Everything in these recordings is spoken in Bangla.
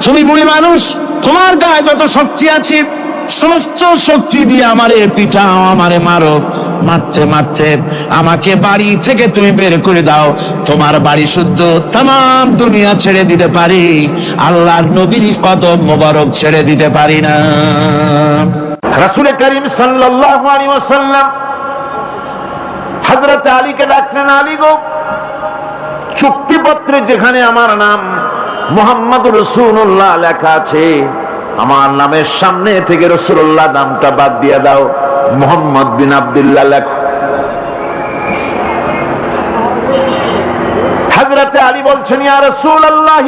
তুমি বুড়ি মানুষ, তোমার গায়ে যত শক্তি আছে সমস্ত শক্তি দিয়ে আমারে পিটাও, আমারে মারো, মারতে মারতে আমাকে বাড়ি থেকে তুমি বের করে দাও। তোমার বাড়ি শুদ্ধ তাম দুনিয়া ছেড়ে দিতে পারি, আল্লাহর নবীর কদম মোবারক ছেড়ে দিতে পারি না। রাসূল করিম সাল্লাল্লাহু আলাইহি ওয়াসাল্লাম হযরত আলীকে ডাকলেন, আলী গো, চুক্তিপত্রে যেখানে আমার নাম মুহাম্মদুর রাসূলুল্লাহ লেখা আছে, আমার নামের সামনে থেকে রাসূলুল্লাহ নামটা বাদ দিয়ে দাও, মুহাম্মদ বিন আব্দুল্লাহ লেখো। হযরত আলী বলছেন, ইয়া রাসূলুল্লাহ,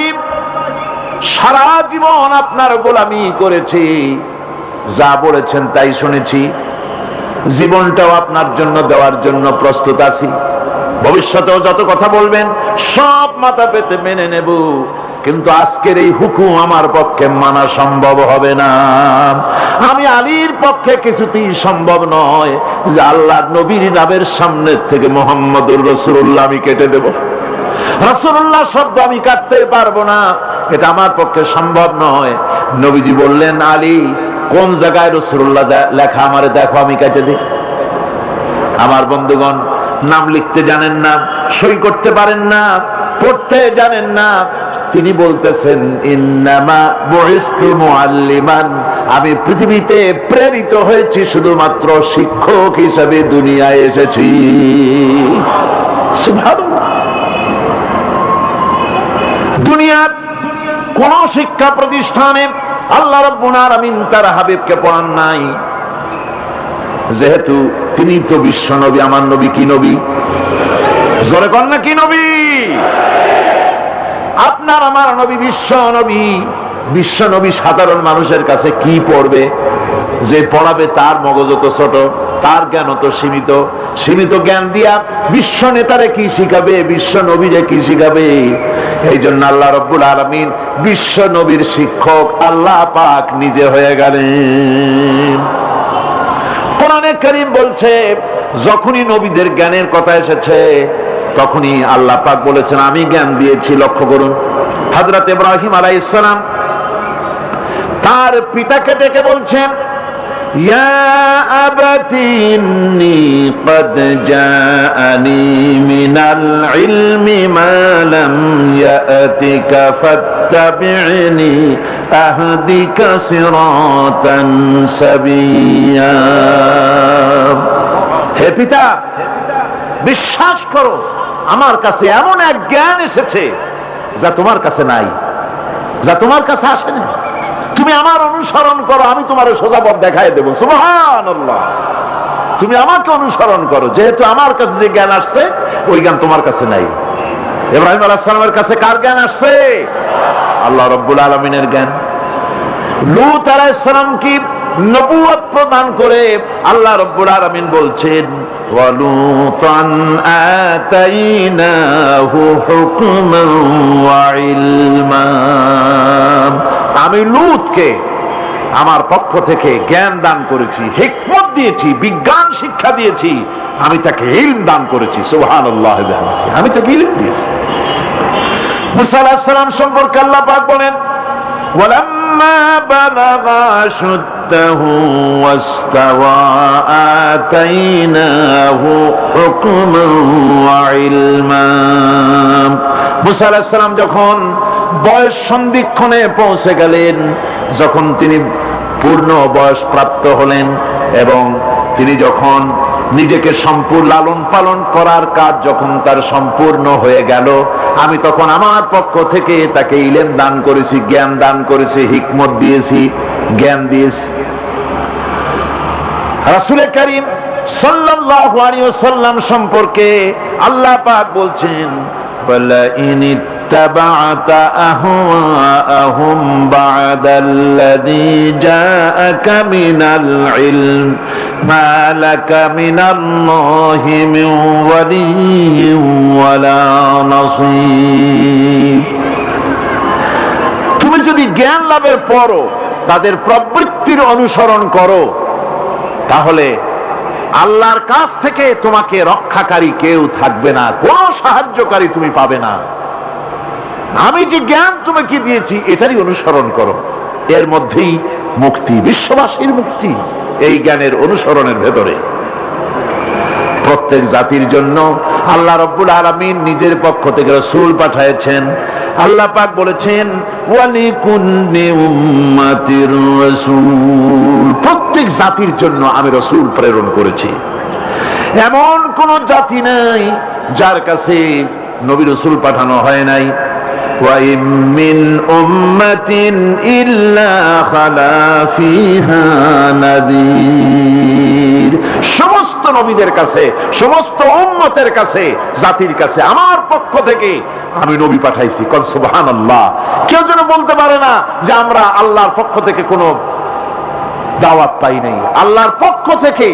সারা জীবন আপনার গোলামি করেছি, যা বলেছেন তাই শুনেছি, জীবনটাও আপনার জন্য দেওয়ার জন্য প্রস্তুত আছি, ভবিষ্যতেও যত কথা বলবেন সব মাথা পেতে মেনে নেব, কিন্তু আজকের এই হুকুম আমার পক্ষে মানা সম্ভব হবে না। আমি আলীর পক্ষে কিছুতেই সম্ভব নয় যে আল্লাহর নবীর নামের সামনে থেকে মুহাম্মদুর রাসূলুল্লাহ আমি কেটে দেব। রাসূলুল্লাহ শব্দ আমি কাটতে পারবো না, এটা আমার পক্ষে সম্ভব নয়। নবীজি বললেন, আলী, কোন জায়গায় রাসূলুল্লাহ লেখা আমারে দেখো, আমি কেটে দিই। আমার বন্ধুগণ, নাম লিখতে জানেন না, সই করতে পারেন না, পড়তে জানেন না, তিনি বলতেছেন, ইন্নামা বুইসতু মুআল্লিমান, আমি পৃথিবীতে প্রেরিত হয়েছি শুধুমাত্র শিক্ষক হিসেবে দুনিয়ায় এসেছি। সুবহানাল্লাহ। দুনিয়ার কোন শিক্ষা প্রতিষ্ঠানে আল্লাহ রাব্বুল আলামিন তার হাবিবকে পড়ান নাই, যেহেতু তিনি তো বিশ্ব নবী। আমার নবী কি নবী? জোরে কর না, কি নবী? আপনার আমার নবী বিশ্ব নবী। বিশ্ব নবী সাধারণ মানুষের কাছে কি পড়বে? যে পড়াবে তার মগজ তো ছোট, তার জ্ঞান তো সীমিত। সীমিত জ্ঞান দিয়া বিশ্ব নেতারে কি শিখাবে, বিশ্ব নবীরে কি শিখাবে? এই জন্য আল্লাহ রাব্বুল আলামিন বিশ্ব নবীর শিক্ষক আল্লাহ পাক নিজে হয়ে গেলেন। কোরআনে কারীম বলছে, যখনই নবীদের জ্ঞানের কথা এসেছে তখনই আল্লাহ পাক বলেছেন আমি জ্ঞান দিয়েছি। লক্ষ্য করুন, হযরত ইব্রাহিম আলাইহিস সালাম তার পিতাকে ডেকে বলছেন, ইয়া আবাতি ইন্নী ক্বাদ জাআনি মিনাল ইলমি মা লাম ইয়াতিকা ফাত্তাবি'নি আহদিকা সিরাতান সাবিয়্যা। হে পিতা, বিশ্বাস করো, আমার কাছে এমন এক জ্ঞান এসেছে যা তোমার কাছে নাই, যা তোমার কাছে আসেনি। তুমি আমার অনুসরণ করো, আমি তোমার সোজা পথ দেখাই দেবো। সুবহানাল্লাহ। তুমি আমাকে অনুসরণ করো, যেহেতু আমার কাছে যে জ্ঞান আসছে ওই জ্ঞান তোমার কাছে নাই। ইব্রাহিম আলাইহিস সালামের কাছে কার জ্ঞান আসছে? আল্লাহ রাব্বুল আলামিনের জ্ঞান। লূত আলাইহিস সালাম কি নবুয়ত প্রদান করে আল্লাহ রাব্বুল আলামিন বলছেন, ওয়ালুতান আতাইনাহু হুকমান ওয়া ইলমা। আমি লূতকে আমার পক্ষ থেকে জ্ঞান দান করেছি, হিকমত দিয়েছি, বিজ্ঞান শিক্ষা দিয়েছি, আমি তাকে ইলম দান করেছি। সুবহানাল্লাহ। আমি তাকে ইলম দিয়েছি। মুসা আলাইহিস সালাম সম্পর্কে আল্লাহ পাক বলেন, ওয়ালাম্মা বালাগা আশুদ্দাহু ওয়াস্তাওয়া আতাইনাহু হুকমান ওয়া ইলমা। মুসা আলাইহিস সালাম যখন বয়স সন্ধিক্ষণে পৌঁছে গেলেন, যখন তিনি পূর্ণ বয়স প্রাপ্ত হলেন এবং তিনি যখন নিজেকে সম্পূর্ণ লালন পালন করার কাজ যখন তার সম্পূর্ণ হয়ে গেল, আমি তখন আমার পক্ষ থেকে তাকে ইলম দান করেছি, জ্ঞান দান করেছি, হিকমত দিয়েছি, জ্ঞান দিয়েছি। রাসূল করিম সাল্লাল্লাহু আলাইহি ওয়াসাল্লাম সম্পর্কে আল্লাহ পাক বলছেন, ওয়ালাইন ইত্তাবা'তা আহওয়াআহুম বা'দাল্লাযী জাআকা মিনাল ইলম মা লাকা মিনাল্লাহি মিন ওয়ালিয়্যিন ওয়ালা নাসীর। তুমি যদি জ্ঞান লাভের পরও তাদের প্রবৃত্তির অনুসরণ করো, তাহলে আল্লাহর কাছ থেকে তোমাকে রক্ষাকারী কেউ থাকবে না, কোনো সাহায্যকারী তুমি পাবে না। আমি যে জ্ঞান তোমাকে দিয়েছি এটারই অনুসরণ করো। এর মধ্যেই মুক্তি, বিশ্ববাসীর মুক্তি এই জ্ঞানের অনুসরণের ভেতরে। প্রত্যেক জাতির জন্য আল্লাহ রাব্বুল আলামিন নিজের পক্ষ থেকে রাসূল পাঠিয়েছেন। আল্লাহ পাক বলেছেন ওয়ালিকুল্লি উম্মাতির রাসূল, প্রত্যেক জাতির জন্য আমি রাসূল প্রেরণ করেছি। এমন কোন জাতি নাই যার কাছে নবী রাসূল পাঠানো হয় নাই। ওয়া ইম মিন উম্মাতিন ইল্লা খালা ফিহা নাযীর, সমস্ত নবীদের কাছে, সমস্ত উম্মতের কাছে, জাতির কাছে আমার পক্ষ থেকে আমি নবী পাঠাইছি। কোন সুবহানাল্লাহ। কেউ যেন বলতে পারে না যে আমরা আল্লাহর পক্ষ থেকে কোনো দাওয়াত পাই নাই, আল্লাহর পক্ষ থেকে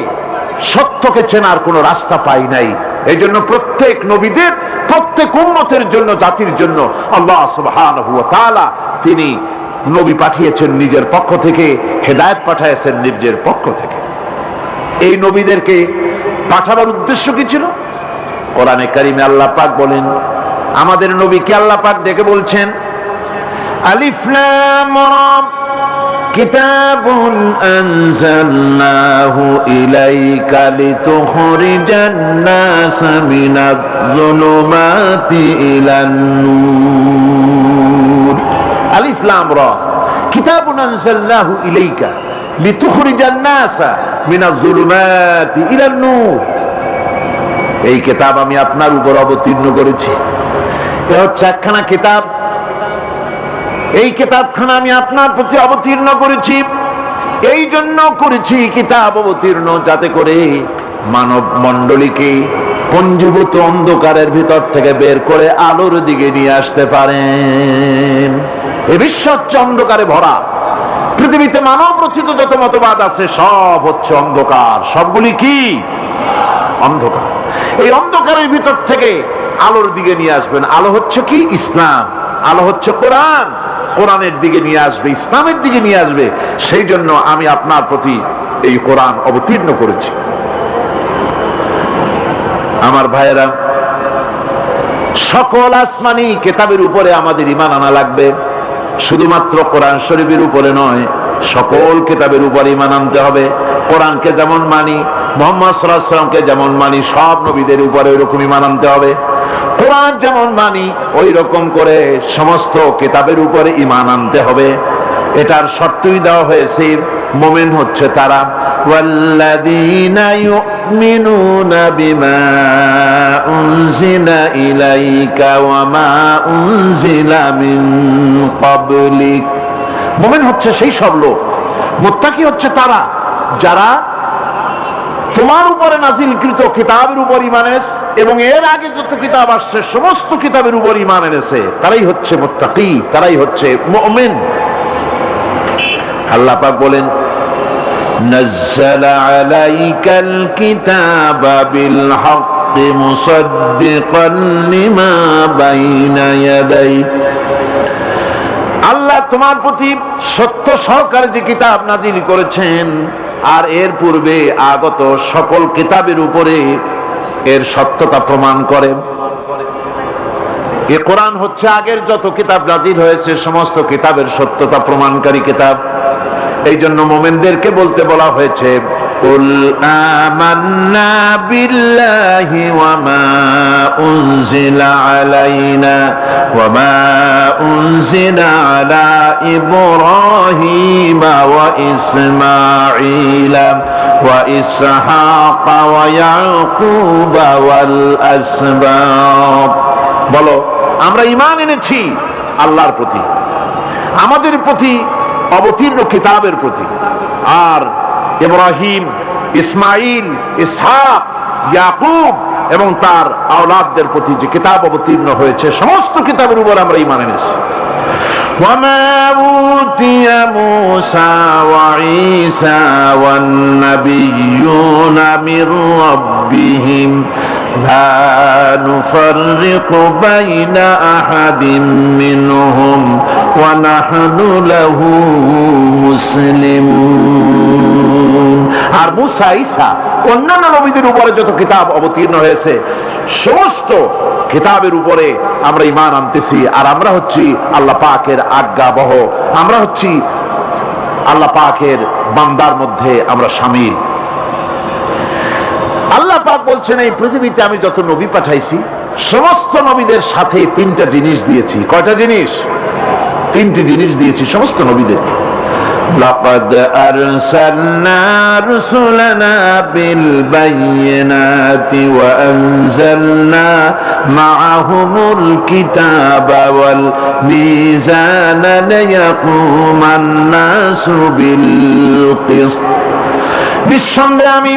সত্যকে চেনার কোনো রাস্তা পাই নাই। এই জন্য প্রত্যেক নবীদের, প্রত্যেক উম্মতের জন্য, জাতির জন্য আল্লাহ সুবহানাহু ওয়া তাআলা তিনি নবী পাঠিয়েছেন নিজের পক্ষ থেকে, হেদায়েত পাঠিয়েছেন নিজের পক্ষ থেকে। এই নবীদেরকে পাঠাবার উদ্দেশ্য কি ছিল? কোরআনে কারিমে আল্লাহ পাক বলেন, আমাদের নবীকে আল্লাহ পাক ডেকে বলছেন আলিফ লাম রা কিতাবুন আনজালনাহু ইলাইকা লিতুখরিজান নাস মিনাজ যুলুমাতি ইলান নূর। আলিফ লাম রা কিতাবুন আনজালনাহু ইলাইকা লিতুখরিজান নাস মিনাজ যুলুমাতি ইলান নূর। এই কিতাব আমি আপনার উপর অবতীর্ণ করেছি। এটা হচ্ছে একখানা কিতাব। এই কিতাবখানা আমি আপনার প্রতি অবতীর্ণ করেছি। এই জন্য করেছি কিতাব অবতীর্ণ যাতে করে মানব মণ্ডলীকে পঞ্জীভূত অন্ধকারের ভিতর থেকে বের করে আলোর দিকে নিয়ে আসতে পারেন। এই বিশ্ব হচ্ছে অন্ধকারে ভরা। পৃথিবীতে মানব রচিত যত মতবাদ আছে সব হচ্ছে অন্ধকার। সবগুলি কি? অন্ধকার। এই অন্ধকারের ভিতর থেকে আলোর দিকে নিয়ে আসবেন। আলো হচ্ছে কি? ইসলাম। আলো হচ্ছে কোরআন। কোরআনের দিকে নিয়ে আসবে, ইসলামের দিকে নিয়ে আসবে। সেই জন্য আমি আপনার প্রতি এই কোরআন অবতীর্ণ করেছি। আমার ভাইয়েরা, সকল আসমানি কিতাবের উপরে আমাদের ঈমান আনা লাগবে। শুধুমাত্র কোরআন শরীফের উপরে নয়, সকল কিতাবের উপরে ঈমান আনতে হবে। কোরআনকে যেমন মানি, মুহাম্মদ সাল্লাল্লাহু আলাইহি ওয়াসাল্লামকে যেমন মানি, সব নবীদের উপরে ওইরকম ঈমান আনতে হবে। কোরআন যেমন মানি ওই রকম করে সমস্ত কিতাবের উপরে ঈমান আনতে হবে। এটার শর্তই দেওয়া হয়েছে, মুমিন হচ্ছে তারা ওয়াল্লাযীনা ইউমিনুনা বিমা উনজিলা ইলাইকা ওয়া মা উনজিলা মিন ক্বাবলিক। মুমিন হচ্ছে সেই সব লোক, মুত্তাকি হচ্ছে তারা যারা তোমার উপরে নাজিলকৃত কিতাবের উপর ঈমান এনেছে এবং এর আগে যত কিতাব আসছে সমস্ত কিতাবের উপর ঈমান এনেছে। তারাই হচ্ছে মুত্তাকি, তারাই হচ্ছে মুমিন। আল্লাহ পাক বলেন নাযালা আলাইকাল কিতাবা বিল হাক্কি মুসাদ্দিকান লিমা বাইনা ইয়াদাইহি। আল্লাহ তোমার প্রতি সত্য সহকারে যে কিতাব নাজিল করেছেন আর এর পূর্বে আগত সকল কিতাবের উপরে এর সত্যতা প্রমাণ করে। এ কোরআন হচ্ছে আগের যত কিতাব নাজিল হয়েছে সমস্ত কিতাবের সত্যতা প্রমাণকারী কিতাব। এই জন্য মুমিনদেরকে বলতে বলা হয়েছে কুল আমান্না বিল্লাহি ওয়া মা উনজিলা আলাইনা ওয়া মা উনজিলা আলা ইব্রাহিম ওয়া ইসমাঈলা ওয়া ইসহাক ওয়া ইয়াকুব ওয়াল আসবাত। বলো আমরা ঈমান এনেছি আল্লাহর প্রতি, আমাদের প্রতি অবতীর্ণ কিতাবের প্রতি, আর ইব্রাহিম, ইসমাইল, ইসহাক, ইয়াকুব এবং তার আওলাদদের প্রতি যে কিতাব অবতীর্ণ হয়েছে সমস্ত কিতাবের উপর আমরা ঈমান এনেছি। وما أوتي موسى وعيسى والنبيون من ربهم لا نفرق بين أحد منهم ونحن له مسلمون। আর মুসা, ঈসা অন্যান্য নবীদের উপরে যত কিতাব অবতীর্ণ হয়েছে সমস্ত কিতাবের উপরে আমরা ঈমান আনতেছি, আর আমরা হচ্ছি আল্লাহ পাকের আজ্ঞাবহ, আমরা হচ্ছি আল্লাহ পাকের বান্দার মধ্যে আমরা শামিল। আল্লাহ পাক বলছেন এই পৃথিবীতে আমি যত নবী পাঠাইছি সমস্ত নবীদের সাথে তিনটা জিনিস দিয়েছি। কয়টা জিনিস? তিনটি জিনিস দিয়েছি সমস্ত নবীদের। লাকাদ আরসালনা রুসুলানা বিল বাইয়িনাতি ওয়া আনজালনা মাআহুমুল কিতাবা ওয়াল মিজানা লিয়াকুমান নাসু বিল কিসত। নিঃসন্দেহে আমি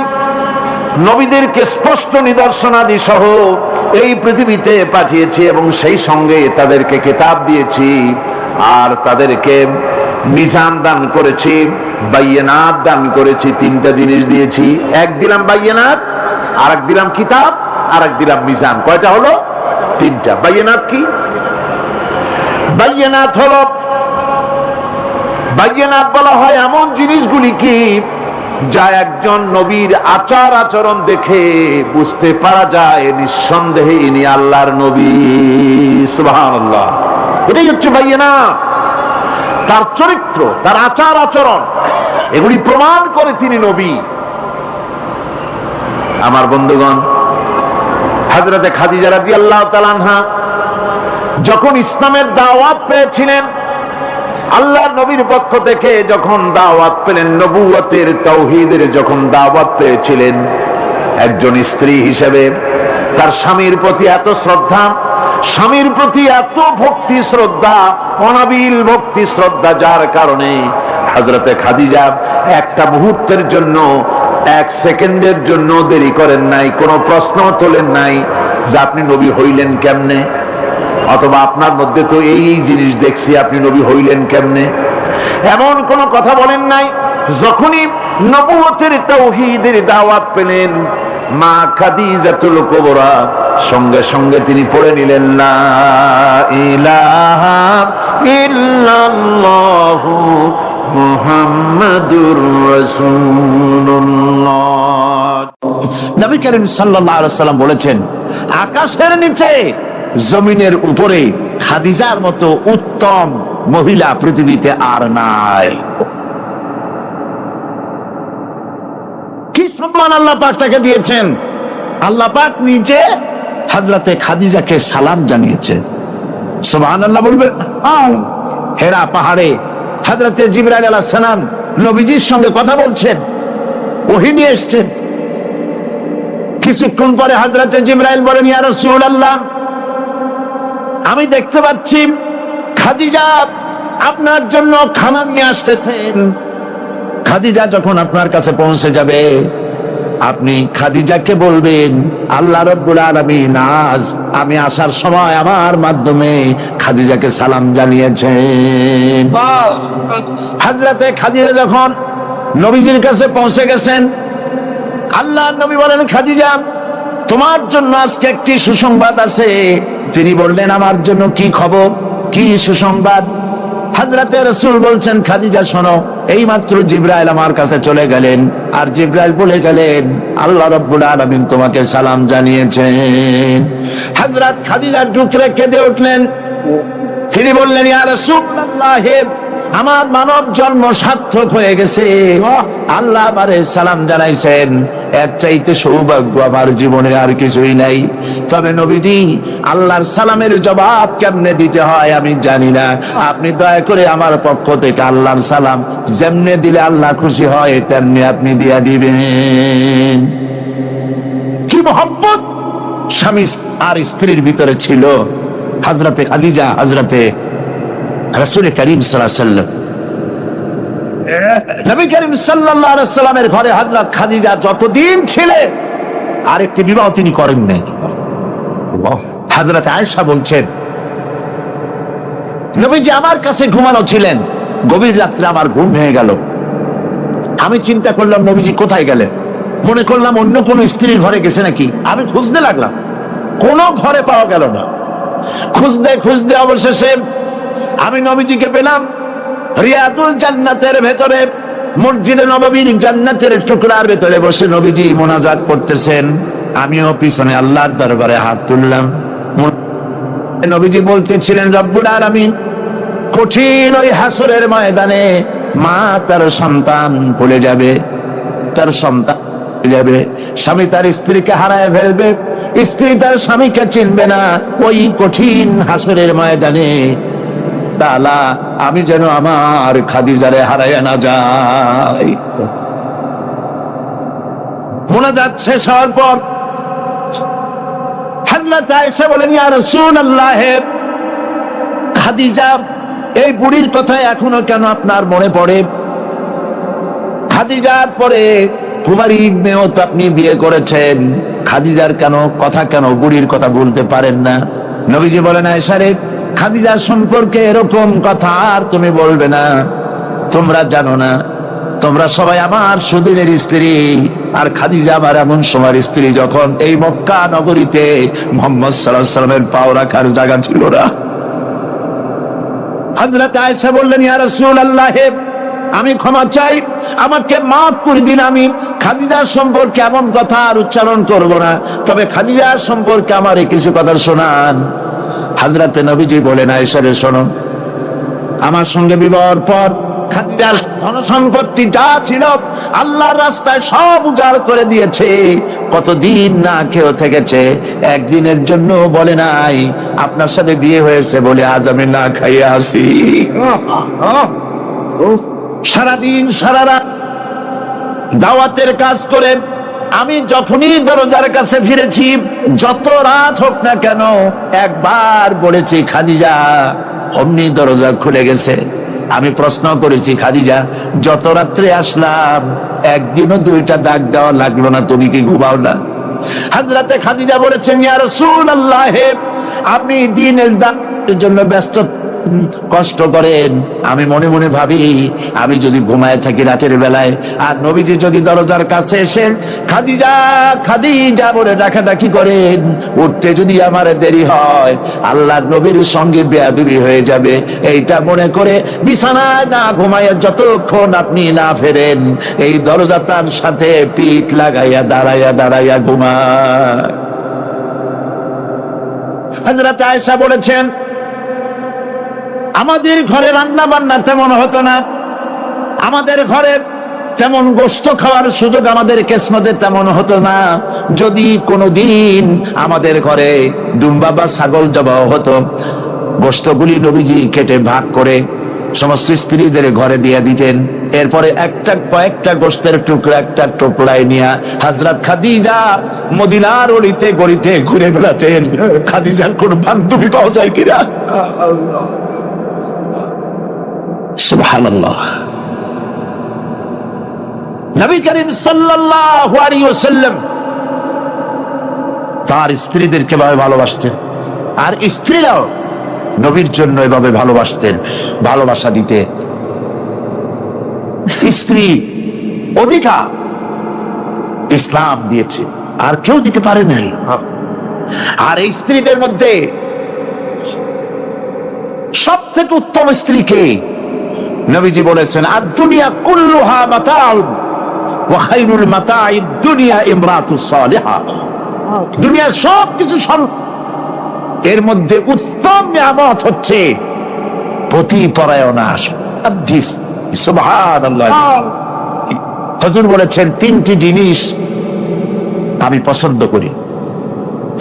নবীদেরকে স্পষ্ট নিদর্শনাদি সহ এই পৃথিবীতে পাঠিয়েছি এবং সেই সঙ্গে তাদেরকে কিতাব দিয়েছি আর তাদেরকে মিজান দান করেছি, বাইয়িনাত দান করেছি। তিনটা জিনিস দিয়েছি, এক দিলাম বাইয়িনাত, আর এক দিলাম কিতাব, আর এক দিলাম মিজান। কয়টা হলো? তিনটা। বাইয়িনাত কি? বাইয়িনাত হলো, বাইয়িনাত বলা হয় এমন জিনিসগুলি কি যা একজন নবীর আচার আচরণ দেখে বুঝতে পারা যায় নিঃসন্দেহে ইনি আল্লাহর নবী। সুবহানাল্লাহ। এটাই হচ্ছে বাইয়িনাত। তার চরিত্র, তার আচার আচরণ এগুলি প্রমাণ করে তিনি নবী। আমার বন্ধুগণ, হযরতে খাদিজা রাদিয়াল্লাহু তাআলা আনহা যখন ইসলামের দাওয়াত পেয়েছিলেন, আল্লাহর নবীর পক্ষ থেকে যখন দাওয়াত পেলেন, নবুয়তের তাওহীদের যখন দাওয়াত পেয়েছিলেন, একজন স্ত্রী হিসেবে তার স্বামীর প্রতি এত শ্রদ্ধা, স্বামীর প্রতি এত ভক্তি শ্রদ্ধা, অনাবিল ভক্তি শ্রদ্ধা, যার কারণে হযরতে খাদিজা একটা মুহূর্তের জন্য, এক সেকেন্ডের জন্য দেরি করেন নাই, কোনো প্রশ্ন তোলেন নাই যে আপনি নবী হইলেন কেমনে, অথবা আপনার মধ্যে তো এই জিনিস দেখছি, আপনি নবী হইলেন কেমনে, এমন কোন কথা বলেন নাই। যখনই নবুয়তের তাওহীদের দাওয়াত পেলেন, মা খাদিজাতুল কুবরা সঙ্গে সঙ্গে তিনি পড়ে নিলেন লা ইলাহা ইল্লাল্লাহু মুহাম্মাদুর রাসূলুল্লাহ। নবী করিম সাল্লাল্লাহু আলাইহি ওয়াসাল্লাম বলেছেন, আকাশের নিচে জমিনের উপরে খাদিজার মতো উত্তম মহিলা পৃথিবীতে আর নাই। কি সম্মান আল্লাহ পাক তাকে দিয়েছেন! আল্লাহ পাক নিজে হযরতে খাদিজাকে সালাম জানিয়েছেন। সুবহানাল্লাহ বলবেন। হেরা পাহাড়ে হযরতে জিবরাইল আলাইহিস সালাম নবীজির সঙ্গে কথা বলছেন, ওহী নিয়ে এসেছেন। কিছুক্ষণ পরে হযরতে জিবরাইল বলেন, ইয়া রাসূলুল্লাহ, আমি দেখতে পাচ্ছি খাদিজা আপনার জন্য খানা নিয়ে আসতেছেন। খাদিজা যখন আপনার কাছে পৌঁছে যাবে, আপনি খাদিজাকে বলবেন, আল্লাহ রাব্বুল আলামিন আজ আমি আসার সময় আমার মাধ্যমে খাদিজাকে সালাম জানিয়েছেন। হযরতে খাদিজা যখন নবীজির কাছে পৌঁছে গেছেন, আল্লাহর নবী বলেন, খাদিজা, তোমার জন্য আজকে একটি সুসংবাদ আছে। তিনি বললেন, আমার জন্য কি খবর, কি সুসংবাদ? হযরতে রাসূল বলছেন, খাদিজা শোনো, এইমাত্র জিবরাইল আমার কাছে চলে গেলেন, আর জিবরাইল বলে গেলেন আল্লাহ রাব্বুল আলামিন তোমাকে সালাম জানিয়েছেন। হযরত খাদিজা ঢুকরে কেঁদে উঠলেন। তিনি বললেন, ইয়া রাসূলুল্লাহ, আমার মানব জন্ম সার্থক হয়ে গেছে, আল্লাহ আমারে সালাম জানাইছেন, এর চাইতে সৌভাগ্য আমার জীবনে আর কিছুই নাই। তবে নবীজি, আল্লাহর সালামের জবাব কেমনে দিতে হয় আমি জানি না, আপনি দয়া করে আমার পক্ষ থেকে আল্লাহর সালাম যেমনে দিলে আল্লাহ খুশি হয় তেমনি আপনি দিয়া দিবেন। কি মহব্বত স্বামী আর স্ত্রীর ভিতরে ছিল! হযরতে খাদিজা হযরতে রাসূল করিম সাল্লাল্লাহু আলাইহি ওয়াসাল্লাম, নবী করিম সাল্লাল্লাহু আলাইহি ওয়াসাল্লামের ঘরে হযরত খাদিজা যতদিন ছিলেন আরেকটি বিবাহ তিনি করেন নাই। হযরত আয়েশা বলছেন, নবীজি আমার কাছে ঘুমানো ছিলেন, গভীর রাত্রে আমার ঘুম ভেঙে গেল। আমি চিন্তা করলাম নবীজি কোথায় গেলেন, মনে করলাম অন্য কোন স্ত্রীর ঘরে গেছে নাকি। আমি খুঁজতে লাগলাম, কোন ঘরে পাওয়া গেল না। খুঁজতে খুঁজতে অবশেষে আমি নবীজিকে পেলাম রিয়াদুল জান্নাতের ভেতরে মসজিদে নববীর জান্নাতের টুকরার ভেতরে বসে নবীজি মোনাজাত করতেছেন, আমিও পিছনে আল্লাহর দরবারে হাত তুললাম। নবীজি বলতেছিলেন, রব্বুল আলামিন কঠিন ওই হাসরের ময়দানে মা তার সন্তান ভুলে যাবে, তার সন্তান ভুলে যাবে, স্বামী তার স্ত্রীকে হারায় ফেলবে, স্ত্রী তার স্বামীকে চিনবে না। ওই কঠিন হাসরের ময়দানে আল্লাহ আমি যেন আমার খাদিজারে হারাইয়া না যাই। মোনাজাত শেষ হওয়ার পর হযরত আয়েশা বলেন, ইয়া রাসূলুল্লাহ, খাদিজা এই বুড়ির কথা এখনো কেন আপনার মনে পড়ে? খাদিজার পরে কুমারী মেয়েও তো আপনি বিয়ে করেছেন, খাদিজার কেন বুড়ির কথা বলতে পারেন না? নবীজি বলেন, আয়েশা রে, খাদিজার সম্পর্কে এরকম কথা আর তুমি বলবে না। তোমরা জানো না, তোমরা সবাই আমার সুদিনের স্ত্রী, আর খাদিজা আমার এমন সময়ের স্ত্রী যখন এই মক্কা নগরীতে মুহাম্মদ সাল্লাল্লাহু আলাইহি ওয়াসাল্লামের পাও রাখার জায়গা ছিল না। হযরত আয়েশা বললেন, ইয়া রাসূলুল্লাহ, আমি ক্ষমা চাই, আমাকে মাফ করে দিন, আমি খাদিজার সম্পর্কে এমন কথা আর উচ্চারণ করব না, তবে খাদিজার সম্পর্কে আমার কিছু কথা শোনান। হযরত নবীজি বলেন, আয়েশা রে, শোনো, আমার সঙ্গে বিবাহের পর খাদিজার ধন সম্পত্তি যা ছিল আল্লাহর রাস্তায় সব উজাড় করে দিয়েছে। কতদিন না খেয়ে থেকেছে, একদিনের জন্য বলে নাই আপনার সাথে বিয়ে হয়েছে বলে আজ আমি না খাইয়া আসি। সারাদিন সারা রাত দাওয়াতের কাজ করে আমি যখনই দরজার কাছে ফিরেছি, যত রাত হোক না কেন, একবার বলেছি খাদিজা, অমনি দরজা খুলে গেছে। আমি প্রশ্ন করেছি, খাদিজা, যত রাত্রে আসলাম একদিনও দুইটা দাগ দেওয়া লাগলো না, তুমি কি ঘুমাও না? হযরতে খাদিজা বলেছেন, ইয়া রাসূলুল্লাহ, আপনি দিনের দাওয়াতের জন্য ব্যস্ত, কষ্ট করেন, আমি মনে মনে ভাবি আমি যদি ঘুমায় থাকি রাতের বেলায়, আর নবীজি যদি দরজার কাছে এসে খাদিজা খাদিজা বলে ডাকাডাকি করেন, উঠতে যদি আমার দেরি হয় আল্লাহর নবীর সঙ্গে বেয়াদবি হয়ে যাবে, এইটা মনে করে বিছানায় না ঘুমায় যতক্ষণ আপনি না ফেরেন এই দরজাটার সাথে পিঠ লাগাইয়া দাঁড়াইয়া ঘুমায়। হযরত আয়েশা বলেছেন, আমাদের ঘরে রান্না বান্না তেমন হতো না, আমাদের ঘরে তেমন গোশত খাওয়ার সুযোগ আমাদের কিসমতে তেমন হতো না। যদি কোনোদিন আমাদের ঘরে দুম্বা বা ছাগল জবাহ হতো, গোশতগুলি নবীজি কেটে ভাগ করে সমস্ত স্ত্রীদের ঘরে দিয়ে দিতেন। এরপরে কয়েকটা গোশতের টুকরা একটা টোপলায় নিয়ে হযরত খাদিজা মদিনার অলিতে গলিতে ঘুরে বেড়াতেন। খাদিজার কোন বান্ধবী পাওয়া যায় কিনা? সুবহানাল্লাহ। নবী করিম সাল্লাল্লাহু আলাইহি ওয়াসাল্লাম তার স্ত্রীদেরকে ভাবে ভালোবাসতেন, আর স্ত্রীরাও নবীর জন্য এভাবে ভালোবাসতেন, ভালোবাসা দিতে। স্ত্রী অধিকার ইসলাম দিয়েছে, আর কেউ দিতে পারে নাই। আর এই স্ত্রীদের মধ্যে সব থেকে উত্তম স্ত্রীকে নবীজি বলেছেন, আদ-দুনিয়া কুল্লুহা মাতাউন ওয়া খায়রুল মাতাইদ দুনিয়া ইমরাতুস সালিহা। দুনিয়ার সবকিছু এর মধ্যে উত্তম নিয়ামত হচ্ছে পতিপরায়ণা। সুবহানাল্লাহ। হুজুর বলেছেন, তিনটি জিনিস আমি পছন্দ করি,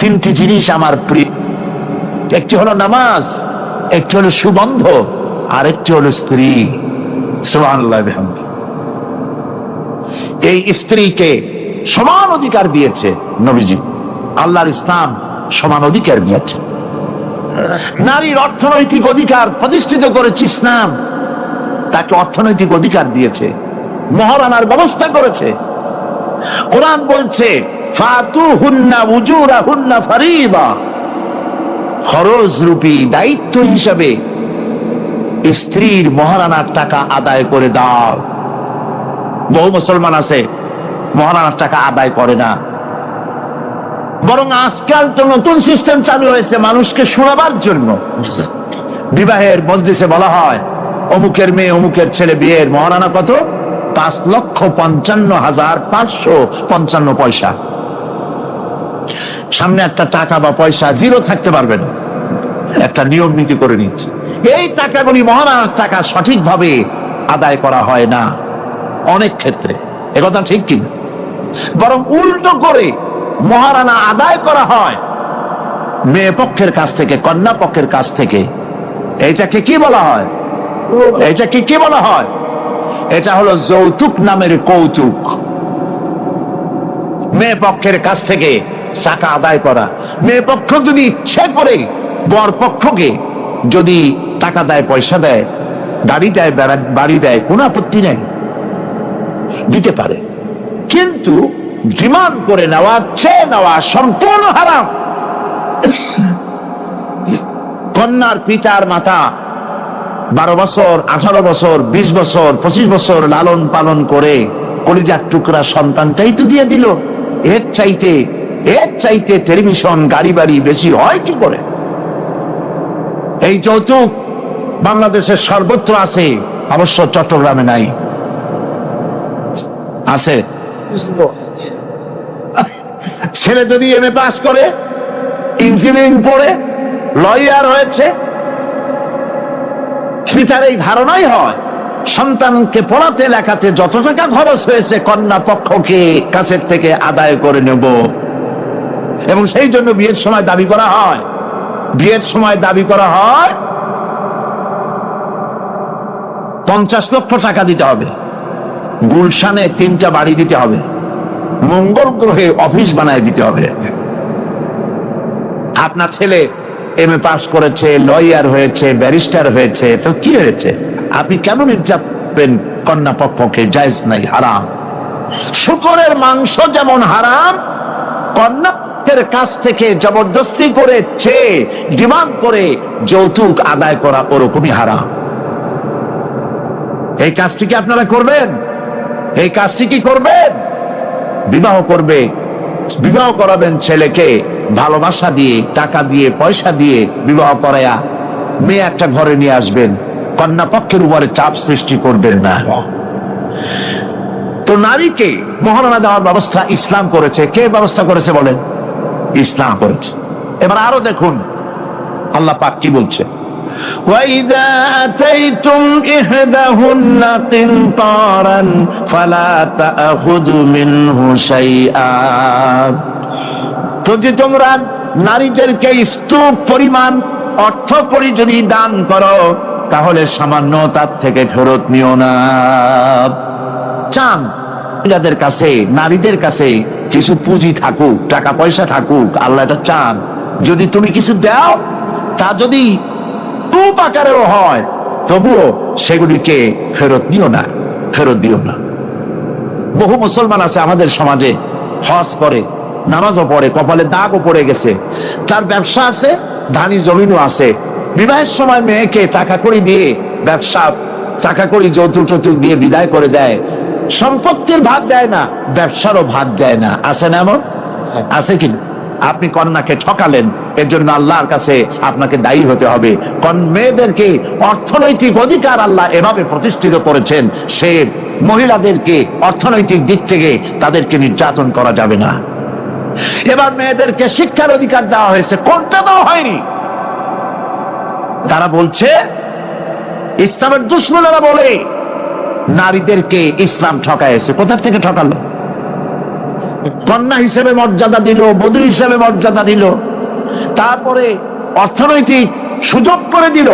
তিনটি জিনিস আমার প্রিয়। একটি হলো নামাজ, একটি হলো সুগন্ধ, আর একটি হলো স্ত্রী। সুবহানাল্লাহ। এই স্ত্রীকে সমান অধিকার দিয়েছে নবীজি, আল্লাহর ইসলাম সমান অধিকার দিয়েছে। নারীর অর্থনৈতিক অধিকার প্রতিষ্ঠিত করেছে ইসলাম, তাকে অর্থনৈতিক অধিকার দিয়েছে, মহারানার ব্যবস্থা করেছে। কোরআন বলছে, ফাতুহুন্না উজুরাহুন্না ফারিদা, ফরজ রূপী দায়িত্ব হিসাবে স্ত্রীর মহারানার টাকা আদায় করে দাও। বহু মুসলমান আছে মহারানার টাকা আদায় করে না, বরং আজকাল তো নতুন সিস্টেম চালু হয়েছে মানুষকে শোনাবার জন্য। বিবাহের মজলিসে বলা হয়, অমুকের মেয়ে অমুকের ছেলে বিয়ের মহারানা কত 5,55,555 পয়সা। সামনে একটা টাকা বা পয়সা জিরো থাকতে পারবে না, একটা নিয়ম নীতি করে নিচ্ছে। এই টাকাগুলি মহারানার টাকা সঠিকভাবে আদায় করা হয় না অনেক ক্ষেত্রে, একথা ঠিক কিনা? বরং উল্টো করে মহারানা আদায় করা হয় মেয়ে পক্ষের কাছ থেকে, কন্যা পক্ষের কাছ থেকে। এইটাকে কি বলা হয়? এইটাকে কি বলা হয়? এটা হলো যৌতুক নামের কৌতুক। মেয়ে পক্ষের কাছ থেকে টাকা আদায় করা। মেয়ে পক্ষ যদি ইচ্ছে করে বর পক্ষকে যদি টাকা দেয়, পয়সা দেয়, গাড়ি দেয়, বাড়ি দেয়, কোনো আপত্তি নেই, দিতে পারে। কিন্তু ডিমান্ড করে নেওয়া, চেয়ে নেওয়া সম্পূর্ণ হারাম। কন্যার পিতার মাতা 12 বছর, 18 বছর, 20 বছর, 25 বছর লালন পালন করে কলিজার টুকরা সন্তানটাই তো দিয়ে দিল। এর চাইতে টেলিভিশন, গাড়ি বাড়ি বেশি হয় কি করে? এই যৌতুক বাংলাদেশের সর্বত্র আছে, অবশ্য চট্টগ্রামে নাই। আছে। ছেলে যদি এমএ পাস করে, ইঞ্জিনিয়ারিং পড়ে, লয়ার হয়েছে, পিতার এই ধারণাই হয় সন্তানকে পড়াতে লেখাতে যত টাকা খরচ হয়েছে কন্যা পক্ষকে কাছের থেকে আদায় করে নেব। এবং সেই জন্য বিয়ের সময় দাবি করা হয়, 50 লক্ষ টাকা দিতে হবে, গুলশানে 3টা বাড়ি দিতে হবে, মঙ্গল গ্রহে অফিস বানায় দিতে হবে। আপনার ছেলে এমএ পাস করেছে, লয়ার হয়েছে, ব্যারিস্টার হয়েছে, তো কি হয়েছে? আপনি কেন নির্যাতন কন্যা পক্ষকে? জায়েজ নাই, হারাম। শুকরের মাংস যেমন হারাম, কন্যার কাছ থেকে জবরদস্তি করে চেয়ে ডিমান্ড করে যৌতুক আদায় করা ওরকমই হারাম। এই কাজটি কি আপনারা করবেন? এই কাজটি কি করবেন? বিবাহ করাবেন ছেলেকে ভালোবাসা দিয়ে, টাকা দিয়ে, পয়সা দিয়ে বিবাহ করায়া মেয়ে একটা ঘরে নিয়ে আসবেন, কন্যা পক্ষের উপরে চাপ সৃষ্টি করবেন না। তো নারীকে মহারণা দেওয়ার ব্যবস্থা ইসলাম করেছে। কে ব্যবস্থা করেছে বলেন? ইসলাম করেছে। এবার আরো দেখুন আল্লাহ পাক কি বলছে, وَإِذَا آتَيْتُمْ إِحْدَاهُنَّ قِنطَارًا فَلَا تَأْخُذُوا مِنْهُ شَيْئًا। যদি তোমরা নারীদেরকে স্তূপ পরিমাণ অর্থ পরি যদি দান করো, তাহলে সামান্য তার থেকে ফেরত নিও না। চান মহিলাদের কাছে, নারীদের কাছে কিছু পুঁজি থাকুক, টাকা পয়সা থাকুক, আল্লাহ এটা চান। যদি তুমি কিছু দাও, তা যদি খুব আকারেও হয়, তবুও সেগুলিকে ফেরত দিও না। বহু মুসলমান আছে আমাদের সমাজে, হজ করে, নামাজও পড়ে, কপালে দাগও পড়ে গেছে, তার ব্যবসা আছে, ধানি জমিনও আছে, বিবাহের সময় মেয়েকে টাকা কড়ি দিয়ে, ব্যবসা টাকা কড়ি যৌতুক দিয়ে বিদায় করে দেয়। সম্পত্তির ভাগ দেয় না, ব্যবসারও ভাগ দেয় না। আছে না এমন? আছে কি? আপনি কন্যাকে ঠকালেন, এর জন্য আল্লাহর কাছে আপনাকে দায়ী হতে হবে। মেয়েদেরকে অর্থনৈতিক অধিকার আল্লাহ এভাবে প্রতিষ্ঠিত করেছেন, সে মহিলাদেরকে অর্থনৈতিক দিক থেকে তাদেরকে নির্যাতন করা যাবে না। এবার মেয়েদেরকে শিক্ষার অধিকার দেওয়া হয়েছে, কোনটা দেওয়া হয়নি? তারা বলছে, ইসলামের দুশমনেরা বলে নারীদেরকে ইসলাম ঠকাইছে। কোথা থেকে ঠকালো? কন্যা হিসেবে মর্যাদা দিল, বধূ হিসেবে মর্যাদা দিল, তারপরে অর্থনৈতিক সুযোগ করে দিল,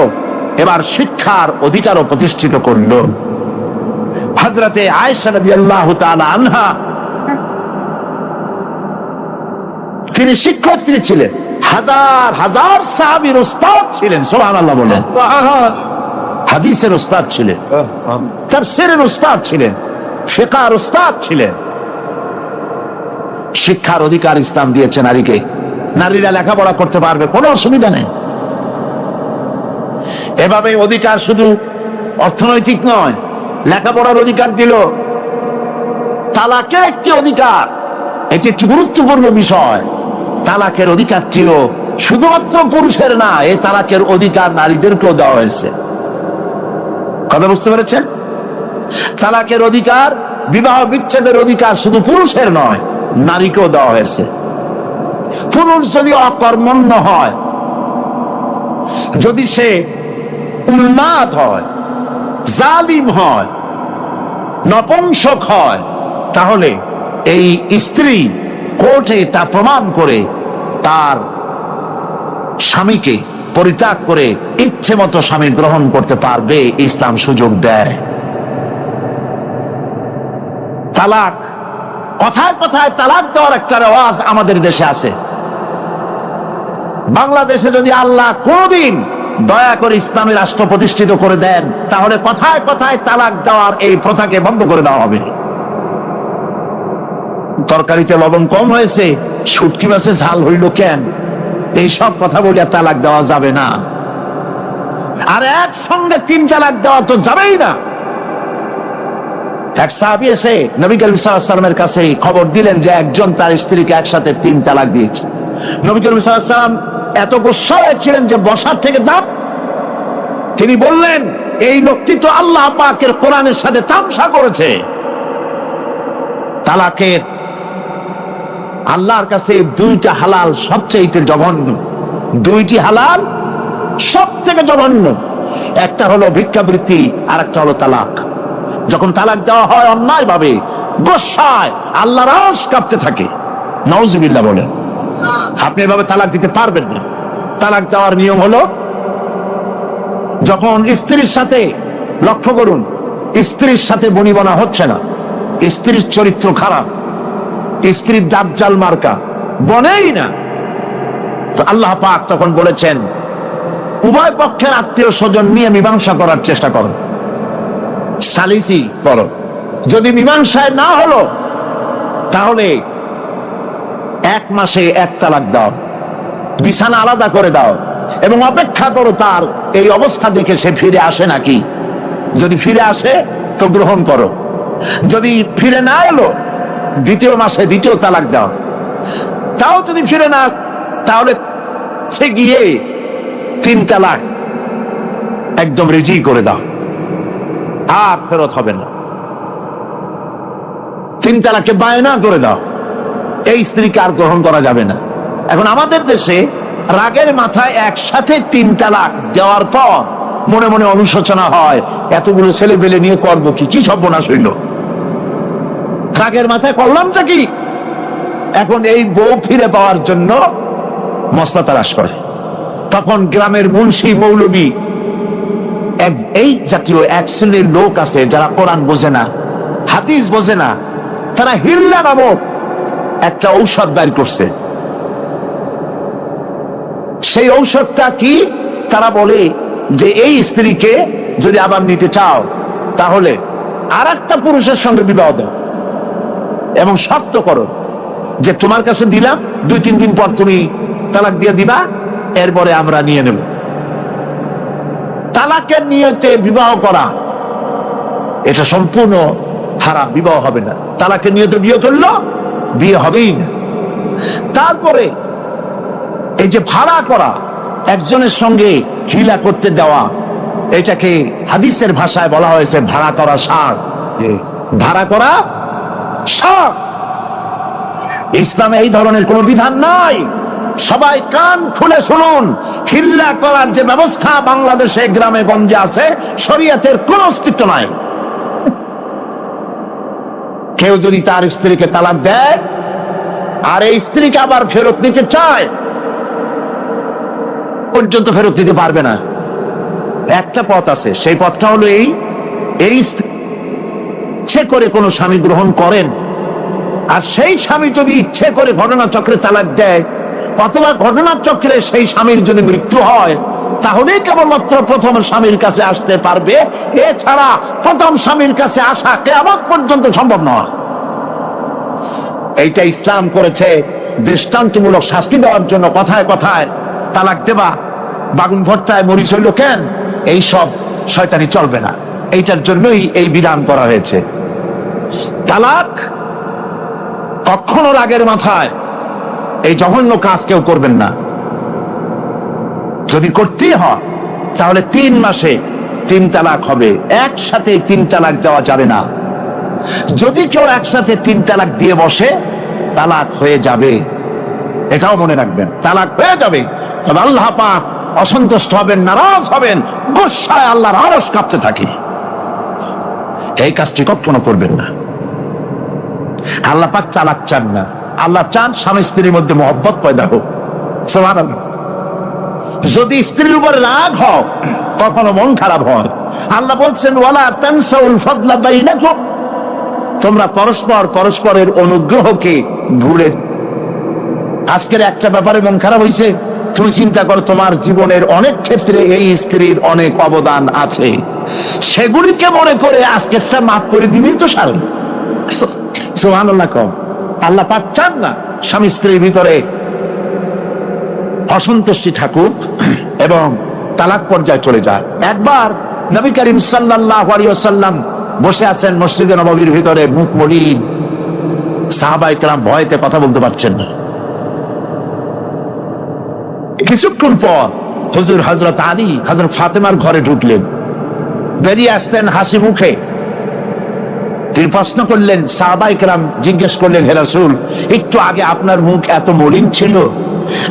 এবার শিক্ষার অধিকারও প্রতিষ্ঠিত করল। হযরতে আয়েশা রাদিয়াল্লাহু তাআলা আনহা, তিনি শিক্ষার্থী ছিলেন, হাজার হাজার সাহাবীর উস্তাদ ছিলেন। সুবহানাল্লাহ বলেন। হাদিসের উস্তাদ ছিলেন, তাফসীরের উস্তাদ ছিলেন, ফিকহের উস্তাদ ছিলেন। শিক্ষার অধিকার ইসলাম দিয়েছে নারীকে। নারীরা লেখাপড়া করতে পারবে, কোনো অসুবিধা নেই। এভাবে অধিকার শুধু অর্থনৈতিক নয়, লেখাপড়ার অধিকার দিল। তালাকের একটি অধিকার, এটি একটি গুরুত্বপূর্ণ বিষয়। তালাকের অধিকার ছিল শুধুমাত্র পুরুষের না, এই তালাকের অধিকার নারীদেরকেও দেওয়া হয়েছে। কথা বুঝতে পেরেছেন? তালাকের অধিকার, বিবাহ বিচ্ছেদের অধিকার শুধু পুরুষের নয়, নারীকেও দেওয়া হয়েছে। পুরুষ যদি অকর্মণ্য হয়, যদি সে উন্মাদ হয়, জালিম হয়, নপুংসক হয়, তাহলে এই স্ত্রী কোর্টে তা প্রমাণ করে তার স্বামীকে পরিত্যাগ করে ইচ্ছে মতো স্বামী গ্রহণ করতে পারবে। ইসলাম সুযোগ দেয়। তালাক, কথায় কথায় তালাক দেওয়ার একটা রেওয়াজ আমাদের দেশে আছে। বাংলাদেশে যদি আল্লাহ কোনদিন দয়া করে ইসলামী রাষ্ট্র প্রতিষ্ঠিত করে দেন, তাহলে কথায় কথায় তালাক দেওয়ার এই প্রথাকে বন্ধ করে দেওয়া হবে। তরকারিতে লবণ কম হয়েছে, শুটকি মাছে ঝাল হইল কেন, এই সব কথা বলে তালাক দেওয়া যাবে না। আর একসঙ্গে 3 তালাক দেওয়া তো যাবেই না। এক সাহাবী এসে নবী করিম সাল্লাল্লাহু আলাইহি ওয়াসাল্লামের কাছে খবর দিলেন যে একজন তার স্ত্রীকে একসাথে 3 তালাক দিয়েছে। নবী করিম সাল্লাল্লাহু আলাইহি ওয়াসাল্লাম এত গোসায় ছিলেন যে বসার থেকে যান। তিনি বললেন, এই লোকটি তো আল্লাহ পাকের কোরআনের সাথে তামসা করেছে। তালাকের আল্লাহর কাছে 2টা হালাল সবচেয়ে জঘন্য, 2টি হালাল সব থেকে জঘন্য। একটা হলো ভিক্ষাবৃত্তি, আর একটা হলো তালাক। যখন তালাক দেওয়া হয় অন্যায় ভাবে, গোসায় আল্লাহর আরশ কাঁপতে থাকে। নাউজুবিল্লাহ বলেন। আপনি এভাবে তালাক দিতে পারবেন না। তালাক দেওয়ার নিয়ম হলো, যখন স্ত্রীর সাথে, লক্ষ্য করুন, স্ত্রীর সাথে বনিবনা হচ্ছে না, স্ত্রীর চরিত্র খারাপ, স্ত্রীর দাজ্জাল মার্কা, বনেই না, তো আল্লাহ পাক তখন বলেছেন উভয় পক্ষের আত্মীয় স্বজন নিয়ে মীমাংসা করার চেষ্টা করো, সালিসি করো। যদি মীমাংসায় না হলো, তাহলে 1 মাসে 1 তালাক দাও, বিছানা আলাদা করে দাও, এবং অপেক্ষা করো তার এই অবস্থা দেখে সে ফিরে আসে নাকি। যদি ফিরে আসে তো গ্রহণ করো, যদি ফিরে না এলো 2য় মাসে 2য় তালাক দাও। তাও যদি ফিরে না, তাহলে সে গিয়ে 3 তালাক একদম রেজি করে দাও, আর ফেরত হবে না। 3 তালাকে বায়না করে দাও, এই স্ত্রীকে আর গ্রহণ করা যাবে না। এখন আমাদের দেশে রাগের মাথায় একসাথে 3 তালাক দেওয়ার পর মনে মনে অনুশোচনা হয়, এতগুলো ছেলে পেলে নিয়ে করবো কি, কি সর্বনাশ হইল, রাগের মাথায় করলামটা কি। এখন এই বউ ফিরে পাওয়ার জন্য মসলা তালাশ করে। তখন গ্রামের মুন্সি মৌলবী, এই জাতীয় 1 শ্রেণীর লোক আছে যারা কোরআন বোঝে না, হাদিস বোঝে না, তারা হিল্লা নামক একটা ঔষধ বের করছে। সেই ঔষধটা কি? তারা বলে যে এই স্ত্রীকে যদি আবার নিতে চাও, তাহলে আরেকটা পুরুষের সঙ্গে বিবাহ দাও, এবং শর্ত করো যে তোমার কাছে দিলাম, 2-3 দিন পর তুমি তালাক দিয়ে দিবা, এরপরে আমরা নিয়ে নেব। তালাকের নিয়তে বিবাহ করা এটা সম্পূর্ণ হারাম, বিবাহ হবে না। তালাকের নিয়তে বিয়ে করলো, বিয়ে হবেই না। তারপরে এই যে ভাড়া করা, একজনের সঙ্গে হিলা করতে দেওয়া, এটাকে হাদিসের ভাষায় বলা হয়েছে ভাড়া করা সার। ভাড়া করা সার। ইসলামে এই ধরনের কোন বিধান নাই। সবাই কান খুলে শুনুন, হিল্লা করার যে ব্যবস্থা বাংলাদেশে গ্রামে গঞ্জে আছে, শরীয়তের কোন অস্তিত্ব নাই। কেউ যদি তার স্ত্রীকে তালাক দেয় আর এই স্ত্রীকে আবার ফেরত নিতে চায়, পর্যন্ত ফেরত দিতে পারবে না। একটা পথ আছে, সেই পথটা হলো এই ইচ্ছে করে কোনো স্বামী গ্রহণ করেন, আর সেই স্বামী যদি ইচ্ছে করে ঘটনাচক্রে তালাক দেয়, অথবা ঘটনাচক্রে সেই স্বামীর যদি মৃত্যু হয়, তাহলে কেবলমাত্র প্রথম স্বামীর কাছে আসতে পারবে। এছাড়া প্রথম স্বামীর কাছে আসা কিয়ামত পর্যন্ত সম্ভব নয়। এইটা ইসলাম করেছে দৃষ্টান্তমূলক শাস্তি দেওয়ার জন্য। কথায় কথায় তালাক দেবা, বাগুন ভর্তায় মরিচ হইল কেন, এই সব শয়তানি চলবে না। এইটার জন্যই এই বিধান করা হয়েছে। তালাক কখনো রাগের মাথায় এই জঘন্য কাজ কেউ করবেন না। যদি করতেই হয়, তাহলে 3 মাসে তিন তালাক হবে, একসাথে তিন তালাক দেওয়া যাবে না। যদি কেউ একসাথে তিন তালাক দিয়ে বসে, তালাক হয়ে যাবে, এটাও মনে রাখবেন, তালাক হয়ে যাবে। তবে আল্লাহ পাক অসন্তুষ্ট হবেন, নারাজ হবেন, গোসায় আল্লাহর আরশ কাঁপতে থাকে। এই কাজটি কখনো করবেন না। আল্লাহ পাক তালাক চান না, আল্লাহ চান স্বামী স্ত্রীর মধ্যে মহব্বত পয়দা হোক। সুবহানাল্লাহ। যদি স্ত্রীর উপর রাগ হয়, কখনো মন খারাপ হয়, আল্লাহ বলছেন ওয়ালা তানসাউল ফাদলা বাইনাকুম, তোমরা পরস্পর পরস্পরের অনুগ্রহকে ভুলে। আজকের একটা ব্যাপারে মন খারাপ হয়েছে, তুমি চিন্তা করো তোমার জীবনের অনেক ক্ষেত্রে এই স্ত্রীর অনেক অবদান আছে, সেগুলিকে মনে করে আজকেরটা মাফ করে দিবি তো সার। সুবহানাল্লাহ। কম আল্লাহ পাক চান না স্বামী স্ত্রীর ভিতরে অসন্তুষ্টি থাকুক এবং তালাক পর্যায়ে চলে যায়। একবার নবী করিম সাল্লাল্লাহু আলাইহি ওয়াসাল্লাম বসে আছেন মসজিদে নববীর ভিতরে, মুখ মলিন, সাহাবায়ে কেরাম ভয়তে কথা বলতে পারছেন না। কিছুক্ষণ পর হুজুর হযরত আলী হযরত ফাতেমার ঘরে ঢুকলেন, বেরিয়ে আসলেন হাসি মুখে। তিনি প্রশ্ন করলেন, সাহাবায়ে কেরাম জিজ্ঞেস করলেন, হে রাসূল, একটু আগে আপনার মুখ এত মলিন ছিল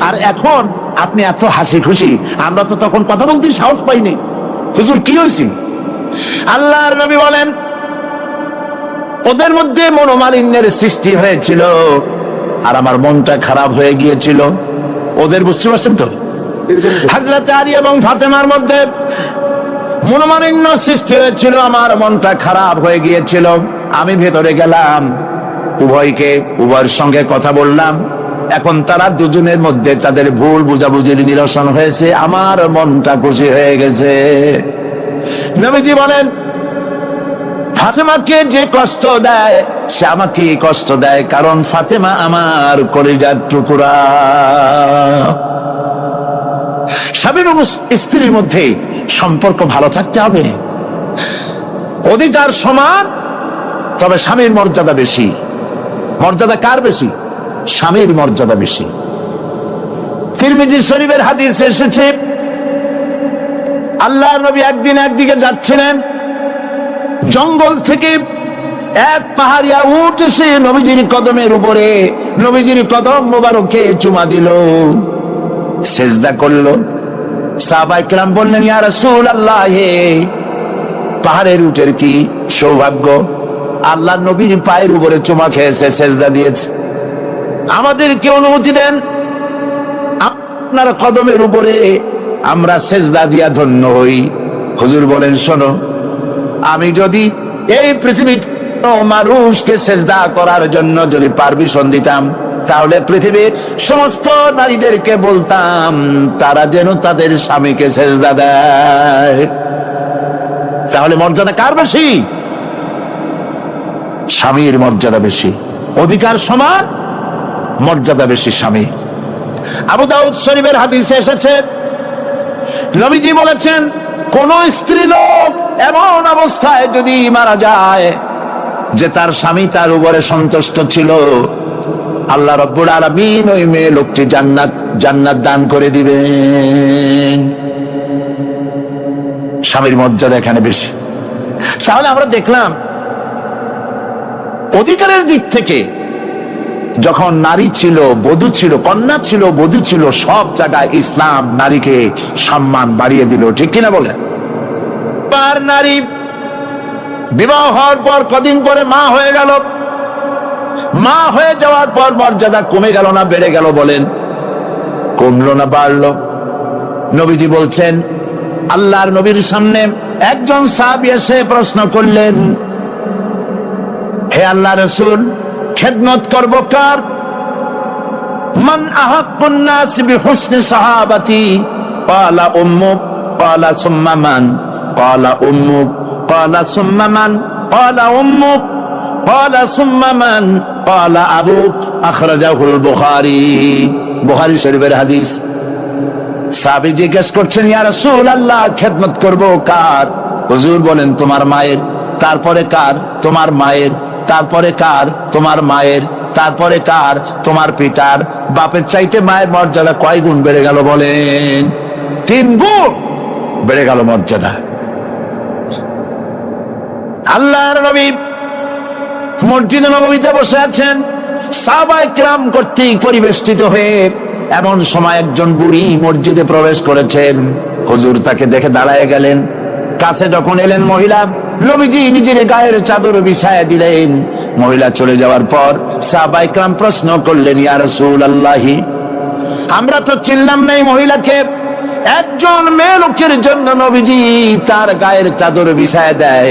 আর এখন আপনি এত হাসি খুশি, আমরা তো তখন কথা বলতে সাহস পাইনি, হুজুর কি হয়েছে? আল্লাহর নবী বলেন, ওদের মধ্যে মনোমালিন্যের সৃষ্টি হয়েছিল আর আমার মনটা খারাপ হয়ে গিয়েছিল। ওদের, বুঝতে পারছেন তো, হযরত আলী এবং ফাতেমার মধ্যে মনোমালিন্য সৃষ্টি হয়েছিল, আমার মনটা খারাপ হয়ে গিয়েছিল। আমি ভেতরে গেলাম, উভয়ের সঙ্গে কথা বললাম। এখন তারা দুজনের মধ্যে তাদের ভুল বুঝাবুঝির নিরসন হয়েছে, আমার মনটা খুশি হয়ে গেছে। নবীজি বলেন, ফাতেমাকে যে কষ্ট দেয় সে আমাকে কষ্ট দেয়, কারণ ফাতেমা আমার কলিজার টুকরা। স্বামী এবং স্ত্রীর মধ্যে সম্পর্ক ভালো থাকতে হবে, অধিকার সমান, তবে স্বামীর মর্যাদা বেশি। মর্যাদা কার বেশি? স্বামীর মর্যাদা বেশি। তিরমিজি শরীফের হাদিসে এসেছে, আল্লাহর নবী একদিন একদিকে যাচ্ছিলেন, জঙ্গল থেকে এক পাহাড়িয়া উট এসে নবীজির কদমের উপরে, নবীজির কদম মোবারকে চুমা দিল, সেজদা করলো। সাহাবায়ে কেরাম বললেন, ইয়া রাসূলুল্লাহ, হে পাহাড়ের উটের কি সৌভাগ্য, আল্লাহর নবীর পায়ের উপরে চুমা খেয়েছে, সেজদা দিয়েছে, আমাদেরকে অনুমতি দেন আপনার কদমের উপরে আমরা সেজদা দিয়া ধন্য হই। হুজুর বলেন, শোনো, আমি যদি এই পৃথিবীতে মানুষকে সেজদা করার জন্য যদি পারমিশন দিতাম, তাহলে পৃথিবীর সমস্ত নারীদেরকে বলতাম তারা যেন তাদের স্বামীকে সেজদা দেয়। তাহলে মর্যাদা কার বেশি? স্বামীর মর্যাদা বেশি, অধিকার সমান, মর্যাদা বেশি স্বামী। আবু দাউদ শরীফের হাদিসে এসেছে, নবীজি বলেছেন, কোন স্ত্রী লোক এমন অবস্থায় যদি মারা যায় যে তার স্বামী তার উপরে সন্তুষ্ট ছিল, আল্লাহ রাব্বুল আলামিন ওই মেয়ে লোকটি জান্নাত দান করে দিবেন। স্বামীর মর্যাদা এখানে বেশি। তাহলে আমরা দেখলাম অধিকারের দিক থেকে যখন নারী ছিল, বধূ ছিল, কন্যা ছিল, বধূ ছিল, সব জায়গায় ইসলাম নারীকে সম্মান বাড়িয়ে দিল, ঠিক কিনা বলেন? আর নারী বিবাহ হওয়ার পর কদিন পরে মা হয়ে গেল, মা হয়ে যাওয়ার পর মর্যাদা কমে গেল না বেড়ে গেল? বলেন, কমলো না বাড়লো? নবীজি বলছেন, আল্লাহর নবীর সামনে একজন সাহাবী এসে প্রশ্ন করলেন, হে আল্লাহর রাসূল, খেদমত করব কার? মান আহাক্কুন নাস বিহুসনি সাহাবাতি? ক্বালা উম্মুক। ক্বালা সুম্মা মান? ক্বালা উম্মুক। ক্বালা সুম্মা মান? ক্বালা উম্মুক। ক্বালা সুম্মা মান? ক্বালা আবুক। আখরাজাহুল বুখারী। বুখারী শরীফের হাদিস। সাহাবী জিজ্ঞেস করছেন, ইয়া রাসূলুল্লাহ, খেদমত করব কার? হুজুর বলেন, তোমার মায়ের। তারপরে কার? তোমার মায়ের। তারপরে কার? তোমার মায়ের। তারপরে কার? তোমার পিতার। বাপের চাইতে মায়ের মর্যাদা কয় গুণ বেড়ে গেল বলেন? 3 গুণ বেড়ে গেল মর্যাদা। আল্লাহর নবী মসজিদে নববীতে বসে আছেন, সাহাবায়ে কিরাম কর্তৃক পরিবেষ্টিত হয়ে। এমন সময় একজন বুড়ি মসজিদে প্রবেশ করেছেন। হুজুর তাকে দেখে দাঁড়ায় গেলেন। কাছে যখন এলেন মহিলা, নবীজি নিজের গায়ের চাদর বিছায়া দিলেন। মহিলা চলে যাওয়ার পর সাহাবায়ে কিরাম প্রশ্ন করলেন, ইয়া রাসূলুল্লাহ, আমরা তো চিনলাম না এই মহিলাকে। একজন মেয়ে লোকের জন্য নবীজি তার গায়ের চাদর বিছায়া দেয়,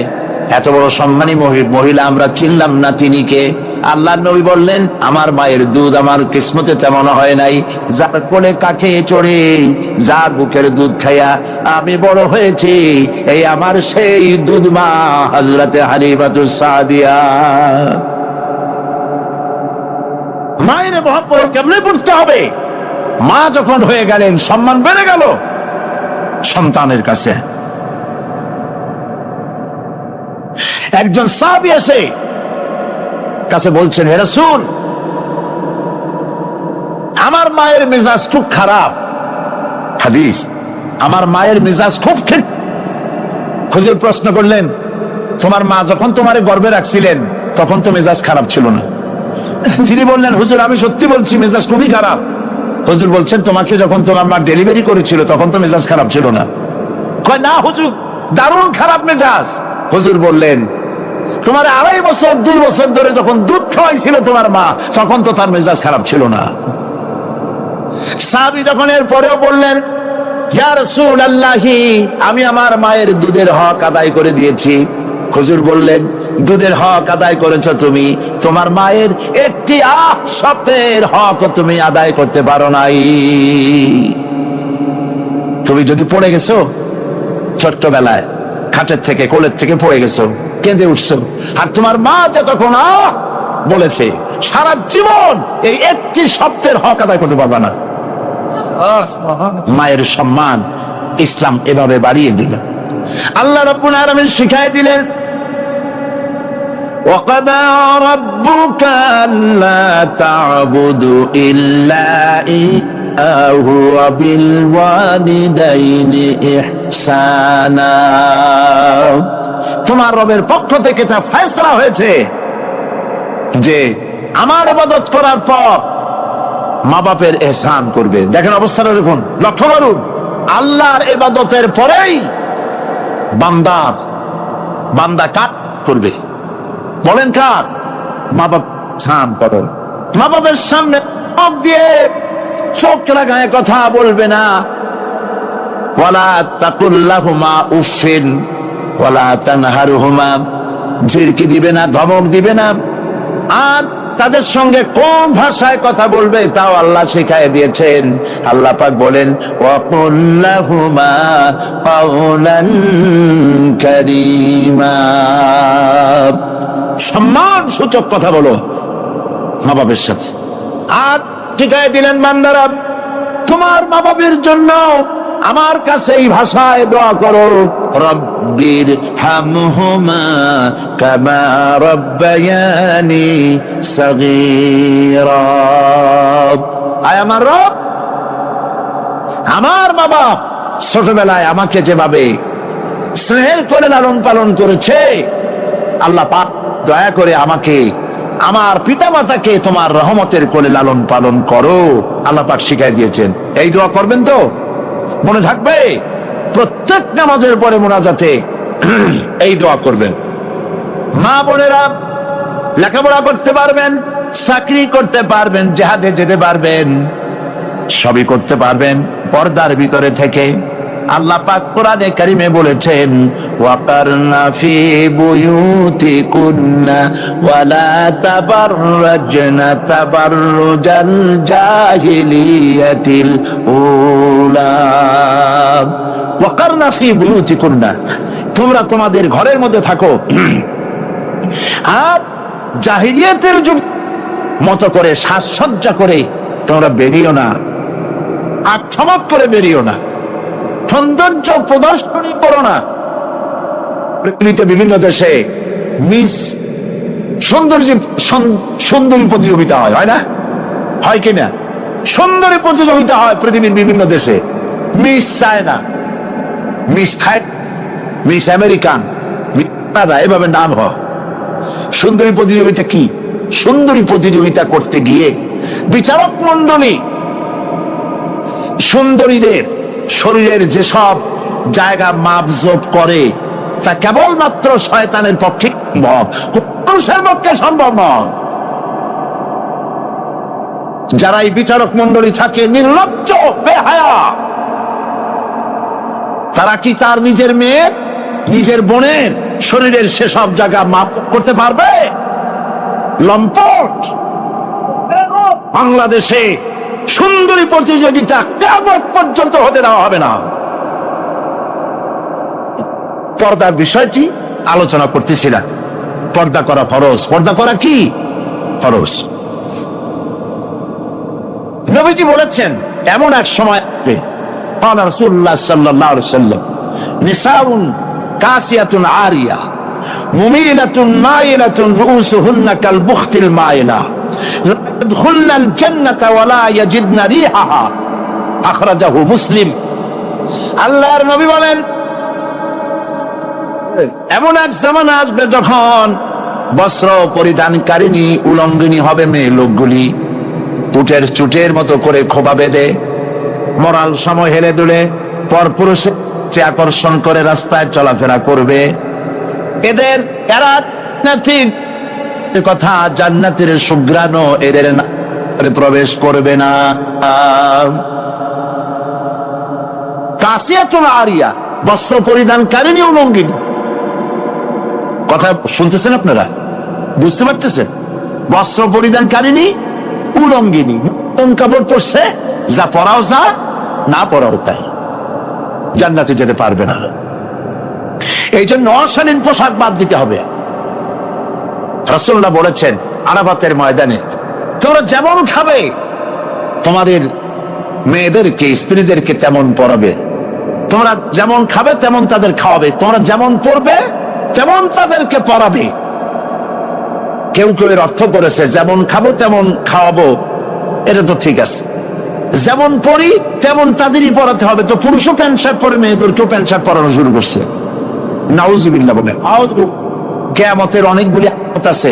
এত বড় সম্মানী মহিলা আমরা চিনলাম না, তিনি কে? আল্লাহর নবী বললেন, আমার মায়ের দুধ আমার কিসমতে তেমন হয় নাই। যার কোলে কাকে চড়ে, যার বুকের দুধ খাইয়া আমি বড় হয়েছি, এই আমার সেই দুধ মা হযরতে হালিমাতুস সাদিয়া। মায়ের মহব্বত কেমনে বুঝতে হবে? মা যখন হয়ে গেলেন, সম্মান বেড়ে গেল সন্তানের কাছে। একজন সাহাবী এসে কাছে বলছেন, হে রাসূল, আমার মায়ের মেজাজ খুব খারাপ। হাদিস, আমার মায়ের মেজাজ খুব খারাপ। হুজুর প্রশ্ন করলেন, তোমার মা যখন তোমারে গর্ভে রাখছিলেন তখন তো মেজাজ খারাপ ছিল না? তিনি বললেন, হুজুর আমি সত্যি বলছি, মেজাজ খুবই খারাপ। হুজুর বলছেন, তোমাকে যখন তোমার মা ডেলিভারি করেছিল তখন তো মেজাজ খারাপ ছিল না? কয়, না হুজুর, দারুণ খারাপ মেজাজ। হুজুর বললেন, তোমার 2.5 বছর 2 বছর ধরে যখন দুধ খাওয়াইছিল তোমার মা, তখন তো তার মেজাজ খারাপ ছিল না। সাহাবী যখন এর পরেও বললেন, ইয়া রাসূলুল্লাহ, আমি আমার মায়ের দুধের হক আদায় করে দিয়েছি। হুজুর বললেন, দুধের হক আদায় করেছো তুমি, তোমার মায়ের একটি সপ্তাহের হক তুমি আদায় করতে পারো নাই। তুমি যদি পড়ে গেছো ছোট্টবেলায়, খাটের থেকে কোলের থেকে পড়ে গেছো, কেঁদে উঠছো, আর তোমার মা যে তখন বলেছে, সারা জীবন এই একটি সপ্তাহের হক আদায় করতে পারবা না। মায়ের সম্মান ইসলাম এভাবে বাড়িয়ে দিল। আল্লাহ রাব্বুল আলামিন শিখাই দিলেন, وَقَضَى رَبُّكَ أَلَّا تَعْبُدُوا إِلَّا إِيَّاهُ وَبِالْوَالِدَيْنِ إِحْسَانًا। তোমার রবের পক্ষ থেকে তা ফয়সালা হয়েছে যে আমার ইবাদত করার পর মা বাপের ইহসান করবে। দেখেন অবস্থাটা দেখুন, লক্ষ্য করুন, আল্লাহর ইবাদতের পরেই বান্দা কাজ করবে। বলেন কার? মা বাপ ইহসান করো। মা বাপের সামনে মুখ দিয়ে চোখ লাগায় কথা বলবে না। ওয়ালা তাকুল্লাহুমা উফিন ওয়ালা তানহারহুমা, ঝিড়কি দিবে না, ধমক দিবে না। আর তাদের সঙ্গে কোন ভাষায় কথা বলবে তাও আল্লাহ শিখায় দিয়েছেন। আল্লাহ পাক বলেন, ওয়াকুল্লাহুমা কাওলান কারীমা, সম্মান সূচক কথা বলো মা বাবার সাথে। আর শিখায় দিলেন, বান্দারা তোমার মা বাবার জন্য আমার কাছে এই ভাষায় দোয়া করো, রব্বির হামহুমা কামা রব্বায়ানি সগীরা। আয় আমার রব, আমার মা বাপ ছোটবেলায় আমাকে যেভাবে স্নেহের করে লালন পালন করেছে, আল্লাহ পাক দয়া করে আমাকে, আমার পিতা মাতাকে তোমার রহমতের কোলে লালন পালন করো। আল্লাহ পাক শিখাই দিয়েছেন। এই দোয়া করবেন তো? মনে থাকবে? প্রত্যেক নামাজের পরে মুনাজাতে এই দোয়া করবেন। মা বোনেরা লেখাপড়া করতে পারবেন, চাকরি করতে পারবেন, জিহাদে যেতে পারবেন, সবই করতে পারবেন পর্দার ভিতরে থেকে। আল্লাহ পাক কোরআনে কারিমে বলেছেন, ওয়াকারনা ফি বুয়ুতিকুন্না ওয়ালা তাবাররাজনা তাবাররুজাল জাহিলিয়াতিল উলা। ওয়াকারনা ফি বুয়ুতিকুন্না, তোমরা তোমাদের ঘরের মধ্যে থাকো, আর জাহিলিয়াতের যুগ মতো করে সাজসজ্জা করে তোমরা বেরিও না, আর চমক করে বেরিও না, সৌন্দর্য প্রদর্শনী করো না। পৃথিবীতে বিভিন্ন দেশে মিস সুন্দরী প্রতিযোগিতা হয় না? হয় কিনা? সুন্দরী প্রতিযোগিতা হয় পৃথিবীর বিভিন্ন দেশে। মিস চায়না, মিস থাই, মিস আমেরিকান, মিস না, এভাবে নাম হয় সুন্দরী প্রতিযোগিতা। কি সুন্দরী প্রতিযোগিতা করতে গিয়ে বিচারক মন্ডলী সুন্দরীদের শরীরের যেসব জায়গা মাপজোপ করে তা কেবলমাত্র শয়তানের পক্ষে সম্ভব, পুরুষের পক্ষে সম্ভব নয়। যারা এই বিচারক মন্ডলী থাকে নির্লজ্জ বেহায়া, তারা কি তার নিজের মেয়ের নিজের বোনের শরীরের সেসব জায়গা মাপ করতে পারবে? লম্পট। বাংলাদেশে সুন্দরী প্রতিযোগিতা কিয়ামত পর্যন্ত হতে দেওয়া হবে না। পর্দার বিষয়টি আলোচনা করতেছি না। পর্দা করা ফরজ। পর্দা করা কি ফরজ? নবীজি বলেছেন এমন এক সময় আসবে, قال رسول الله صلى الله عليه وسلم نساء كاسية عارية مميلة مائلة رؤوسهن كالبخت المائلة لا يدخلن الجنة ولا يجدن ريحها أخرجه مسلم। আল্লাহর নবী বলেন এমন এক জামানা আসবে যখন বস্ত্র পরিধানকারিণী উলঙ্গিনী হবে মেয়ে লোকগুলি, উটের চুটের মতো করে খোপা বেঁধে মরাল সময় হেলে দুলে পরপুরুষে আকর্ষণ করে রাস্তায় চলাফেরা করবে। এদের কথা জান্নাতের সুঘ্রাণও এদের প্রবেশ করবে না। কাসিয়াতুল আরিয়া, বস্ত্র পরিধানকারিণী উলঙ্গিনী। কথা শুনতেছেন আপনারা? বুঝতে পারতেছেন? বস্ত্র পরিধানকারিণী উলঙ্গিনী, কাপড় পরছে, যা পরাও যা, না পরাও তাই, জান্নাতে যেতে পারবে না। এই জন্য অশালীন পোশাক বাদ দিতে হবে। রাসূলুল্লাহ বলেছেন আরাফাতের ময়দানে, তোমরা যেমন খাবে তোমাদের মেয়েদেরকে স্ত্রীদেরকে তেমন পরাবে, তোমরা যেমন খাবে তেমন তাদের খাওয়াবে, তোমরা যেমন পরবে তেমন তাদেরকে পরাবে। কেউ কেউ এর অর্থ করেছে যেমন খাবো তেমন খাওয়াবো, এটা তো ঠিক আছে, যেমন পরি তেমন তাদেরই পরাতে হবে। তো পুরুষও প্যান্ট শার্ট পরে মেয়েদেরকেও প্যান্ট শার্ট পরানো শুরু করছে। নাউজুবিল্লাহ বলেন। কিয়ামতের অনেকগুলি আলামত আছে।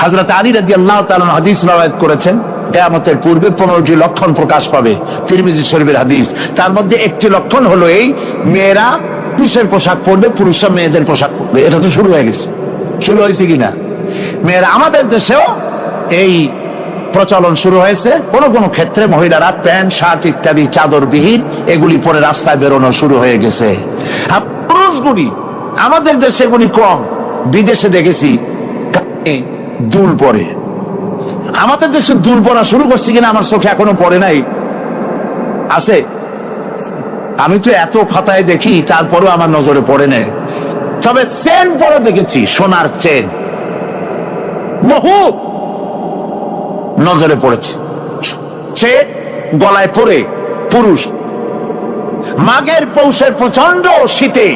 হযরত আলী রাদিয়াল্লাহু তাআলা হাদিস রওয়ায়াত করেছেন কিয়ামতের পূর্বে 15টি লক্ষণ প্রকাশ পাবে, তিরমিজি শরীফের হাদিস। তার মধ্যে একটি লক্ষণ হলো এই, মেয়েরা পুরুষের পোশাক পরবে, পুরুষরা মেয়েদের পোশাক পরবে। এটা তো শুরু হয়ে গেছে। শুরু হয়েছে কিনা? মেয়েরা আমাদের দেশেও এই প্রচলন শুরু হয়েছে। কোন কোন ক্ষেত্রে মহিলারা প্যান্ট শার্ট ইত্যাদি চাদরবিহীন এগুলি পরে রাস্তায় বেরোনো শুরু হয়ে গেছে। পুরুষগুলি আমাদের দেশে এগুলি কম, বিদেশে দেখেছি দুল পরে। আমাদের দেশে দুল পরা শুরু করছে কিনা আমার চোখে এখনো পড়ে নাই। আছে? আমি তো এত খাতায় দেখি, তারপরেও আমার নজরে পড়ে নেই। তবে চেন পরে দেখেছি, সোনার চেন বহু নজরে পড়েছে। চেন গলায় পরে পুরুষ মাঘের পৌষের প্রচন্ড শীতে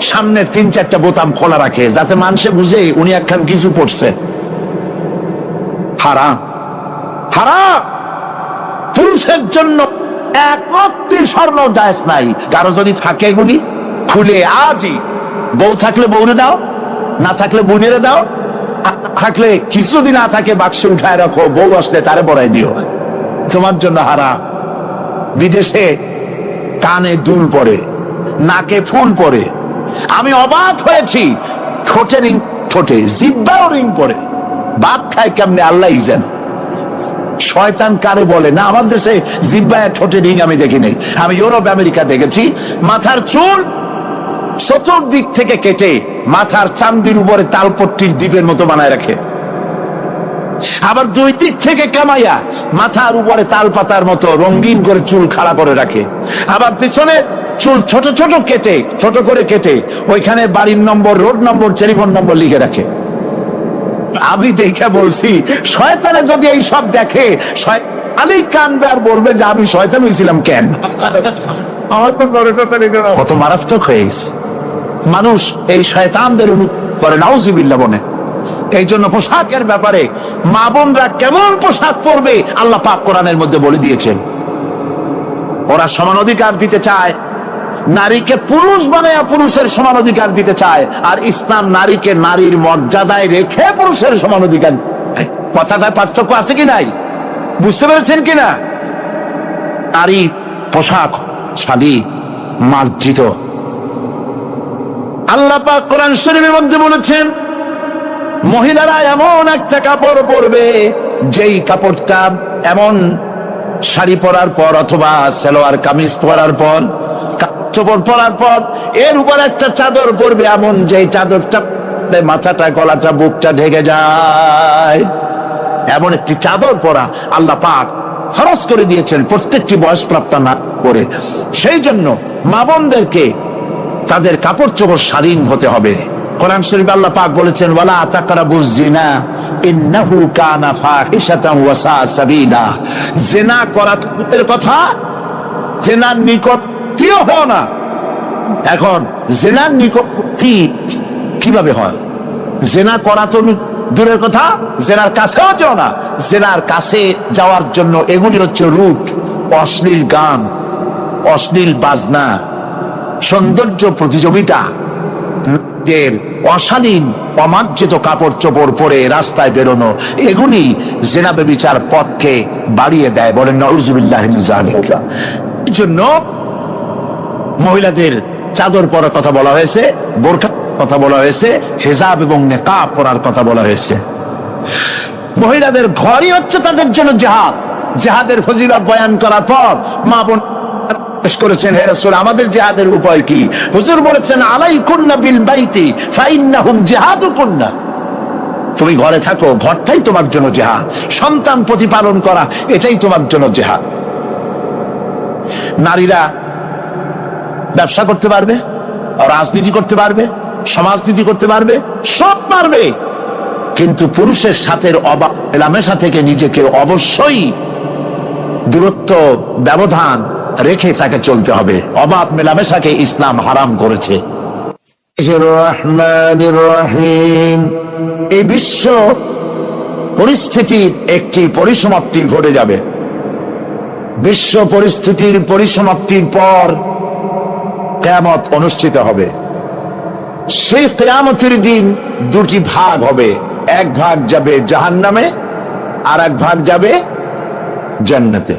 সামনের 3-4টা বোতাম খোলা রাখে, যাতে মানুষে বুঝে উনি একখান কিছু পড়ছে। হারাম, হারাম। পুরুষের জন্য একমাত্র স্বর্ণ জায়েজ নাই। কারো যদি থাকে এগুলি খুলে আজই, বউ থাকলে বউরে দাও, না থাকলে বোনেরে দাও, থাকলে কিছুদিন না থাকে বাক্সে উঠায় রাখো, বউ আসলে তারে বড়াই দিও, তোমার জন্য হারাম। বিদেশে কানে দুল পরে, নাকে ফুল পরে। আমি অবাক হয়েছি, ঠোঁটে রিং, ঠোঁটে জিহ্বাও রিং পরে। ভাত খায় কেমনে আল্লাহই জানে। শয়তান কারে বলে না, আমার দেশে জিহ্বায় ঠোঁটে রিং আমি দেখি নাই। আমি ইউরোপ আমেরিকা দেখেছি, মাথার চুল চতুর্দিক থেকে কেটে মাথার চান্দির উপরে তালপট্টির দ্বীপের মতো বানায় রাখে, আবার দুই দিক থেকে কামাইয়া মাথার উপরে তাল পাতার মতো রঙিন করে চুল খাড়া করে রাখে, আবার পিছনে চুল ছোট ছোট কেটে, ছোট করে কেটে ওইখানে বাড়ির নম্বর, রোড নম্বর, টেলিফোন নম্বর লিখে রাখে। আমি দেখে বলছি, শয়তানে যদি এই সব দেখে শয়তানি কানবে আর বলবে যে আমি শয়তান হয়েছিলাম কেন। আমার তো কত মারাত্মক হয়ে গেছে। মানুষ এই শয়তানদের করে নাউজুবিল্লাহ বলে। এই জন্য পোশাকের ব্যাপারে মা বোনরা কেমন পোশাক পরবে আল্লাহ পাক কোরআনের মধ্যে বলে দিয়েছেন। ওরা সমান অধিকার দিতে চায়, নারীকে পুরুষ বানায়া পুরুষের সমান অধিকার দিতে চায়, আর ইসলাম নারীকে নারীর মর্যাদায় রেখে পুরুষের সমান অধিকার। কথাটায় পার্থক্য আছে কি নাই? বুঝতে পেরেছেন কিনা? নারী পোশাক শাড়ি মার্জিত। আল্লাহ পাক কোরআন শরীফের মধ্যে বলেছেন, মহিলারা এমন একটা কাপড় পরবে যেই কাপড়টা এমন শাড়ি পরার পর অথবা সালোয়ার কামিজ পরার পর কাপড় পরার পর এর উপর একটা চাদর পরবে, এমন যেই চাদরটা মাথাটা গলাটা বুকটা ঢেকে যায়, এমন একটি চাদর পরা আল্লাহ পাক ফরজ করে দিয়েছেন প্রত্যেকটি বয়সপ্রাপ্ত না করে। সেই জন্য মা বোনদেরকে তাদের কাপড় চোপড় শালীন হতে হবে। কোরআন শরীফ আল্লাহ পাক বলেছেন, ওয়ালা তাকরাবুজ জিনা ইন্নাহু কানা ফাহিশাতান ওয়া সাআ সাবিলা। জিনা করার কথা, জিনার নিকটটিও হয় না। এখন জিনার নিকটটি কিভাবে হয়? জিনা করা তো দূরের কথা, জেনার কাছেও যাও না। জেনার কাছে যাওয়ার জন্য এগুলি হচ্ছে রুট, অশ্লীল গান, অশ্লীল বাজনা, সৌন্দর্য প্রতিযোগিতা, অশালীন অমার্জিত কাপড় চোপড় পরে রাস্তায় বেরোনো, এগুলি জেনা ব্যভিচার পথকে বাড়িয়ে দেয়। বলেন নাউযুবিল্লাহি মিন যালিক। এই জন্য মহিলাদের চাদর পরার কথা বলা হয়েছে, বোরকা কথা বলা হয়েছে, হিজাব এবং নিকাব পরার কথা বলা হয়েছে। মহিলাদের ঘরই হচ্ছে তাদের জন্য জিহাদ। জিহাদের ফজিলত বয়ান করার পর মা বোন পেশ করেছেন, হে রাসূল আমাদের জিহাদের উপায় কি? হুজুর বলেছেন, আলাইকুন্না বিল বাইতি ফাইন্নাহুম জিহাদুকুন্না। তুমি ঘরে থাকো, ঘরটাই তোমার জন্য জিহাদ। সন্তান প্রতিপালন করা এটাই তোমার জন্য জিহাদ। নারীরা ব্যবসা করতে পারবে, রাজনীতি করতে পারবে, সমাজনীতি করতে পারবে, সব পারবে, কিন্তু পুরুষের সাথে অবাধ মেলামেশা থেকে নিজেকে অবশ্যই দূরত্ব ব্যবধান রেখে তাকে চলতে হবে। অবাধ মেলামেশাকে ইসলাম হারাম করেছে। রহমানির রহিম। এই বিশ্ব পরিস্থিতির একটি পরিসমাপ্তি ঘটে যাবে। বিশ্ব পরিস্থিতির পরিসমাপ্তির পর কিয়ামত অনুষ্ঠিত হবে। সেই কিয়ামতের দিন দুটি ভাগ হবে, এক ভাগ যাবে জাহান্নামে আর এক ভাগ যাবে জান্নাতে।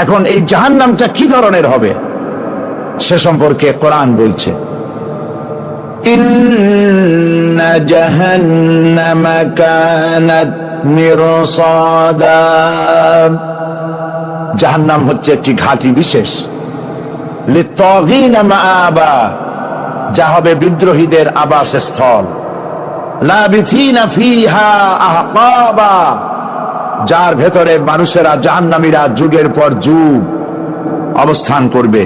এখন এই জাহান্নামটা কি ধরনের হবে সে সম্পর্কে কোরআন বলছে, ইন্না জাহান্নামা কানাত মিরসাদা। জাহান্নাম হচ্ছে একটি ঘাঁটি বিশেষ, লিত্তাগিনা মাআবা, যা হবে বিদ্রোহীদের আবাসস্থল, লাবিথিনা ফিহা আহকাবা, যার ভেতরে মানুষেরা জাহান্নামীরা যুগের পর যুগ অবস্থান করবে।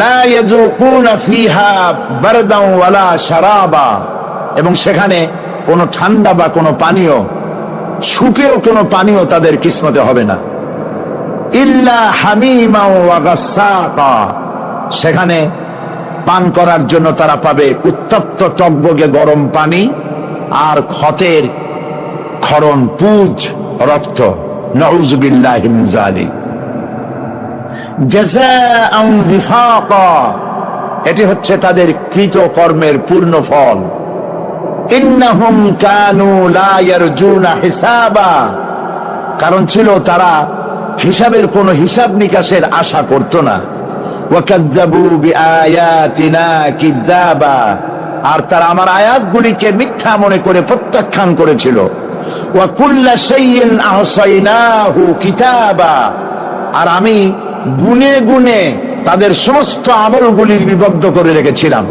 লা ইয়াযুকুনা ফিহা বারদান ওয়ালা শারাবা, এবং সেখানে কোনো ঠান্ডা বা কোনো পানীয়, সুপেয় কোনো পানীয় তাদের কিসমতে হবে না। ইল্লা হামিমা ওয়া গাসসাকা, সেখানে পান করার জন্য তারা পাবে উত্তপ্ত টকবগে গরম পানি আর ক্ষতের ক্ষরণ পুজ রক্ত। নাউযুবিল্লাহি মিন যালিক। জাযাআন ওয়িফাকা, এটি হচ্ছে তাদের কৃত কর্মের পূর্ণ ফল। ইন্নাহুম কানু লা ইয়ারজুনা হিসাবা, কারণ ছিল তারা হিসাবের কোনো হিসাব নিকাশের আশা করত না। ওয়াকাযযাবু বিআয়াতিনা কিযাবা, আর তারা আমার আয়াতগুলিকে মিথ্যা মনে করে প্রত্যাখ্যান করেছিল। ওয়া কুল্লা শাইইন আহসাইনাহু কিতাবা, আর আমি গুনে গুনে তাদের সমস্ত আমলগুলি লিপিবদ্ধ করে রেখেছিলাম।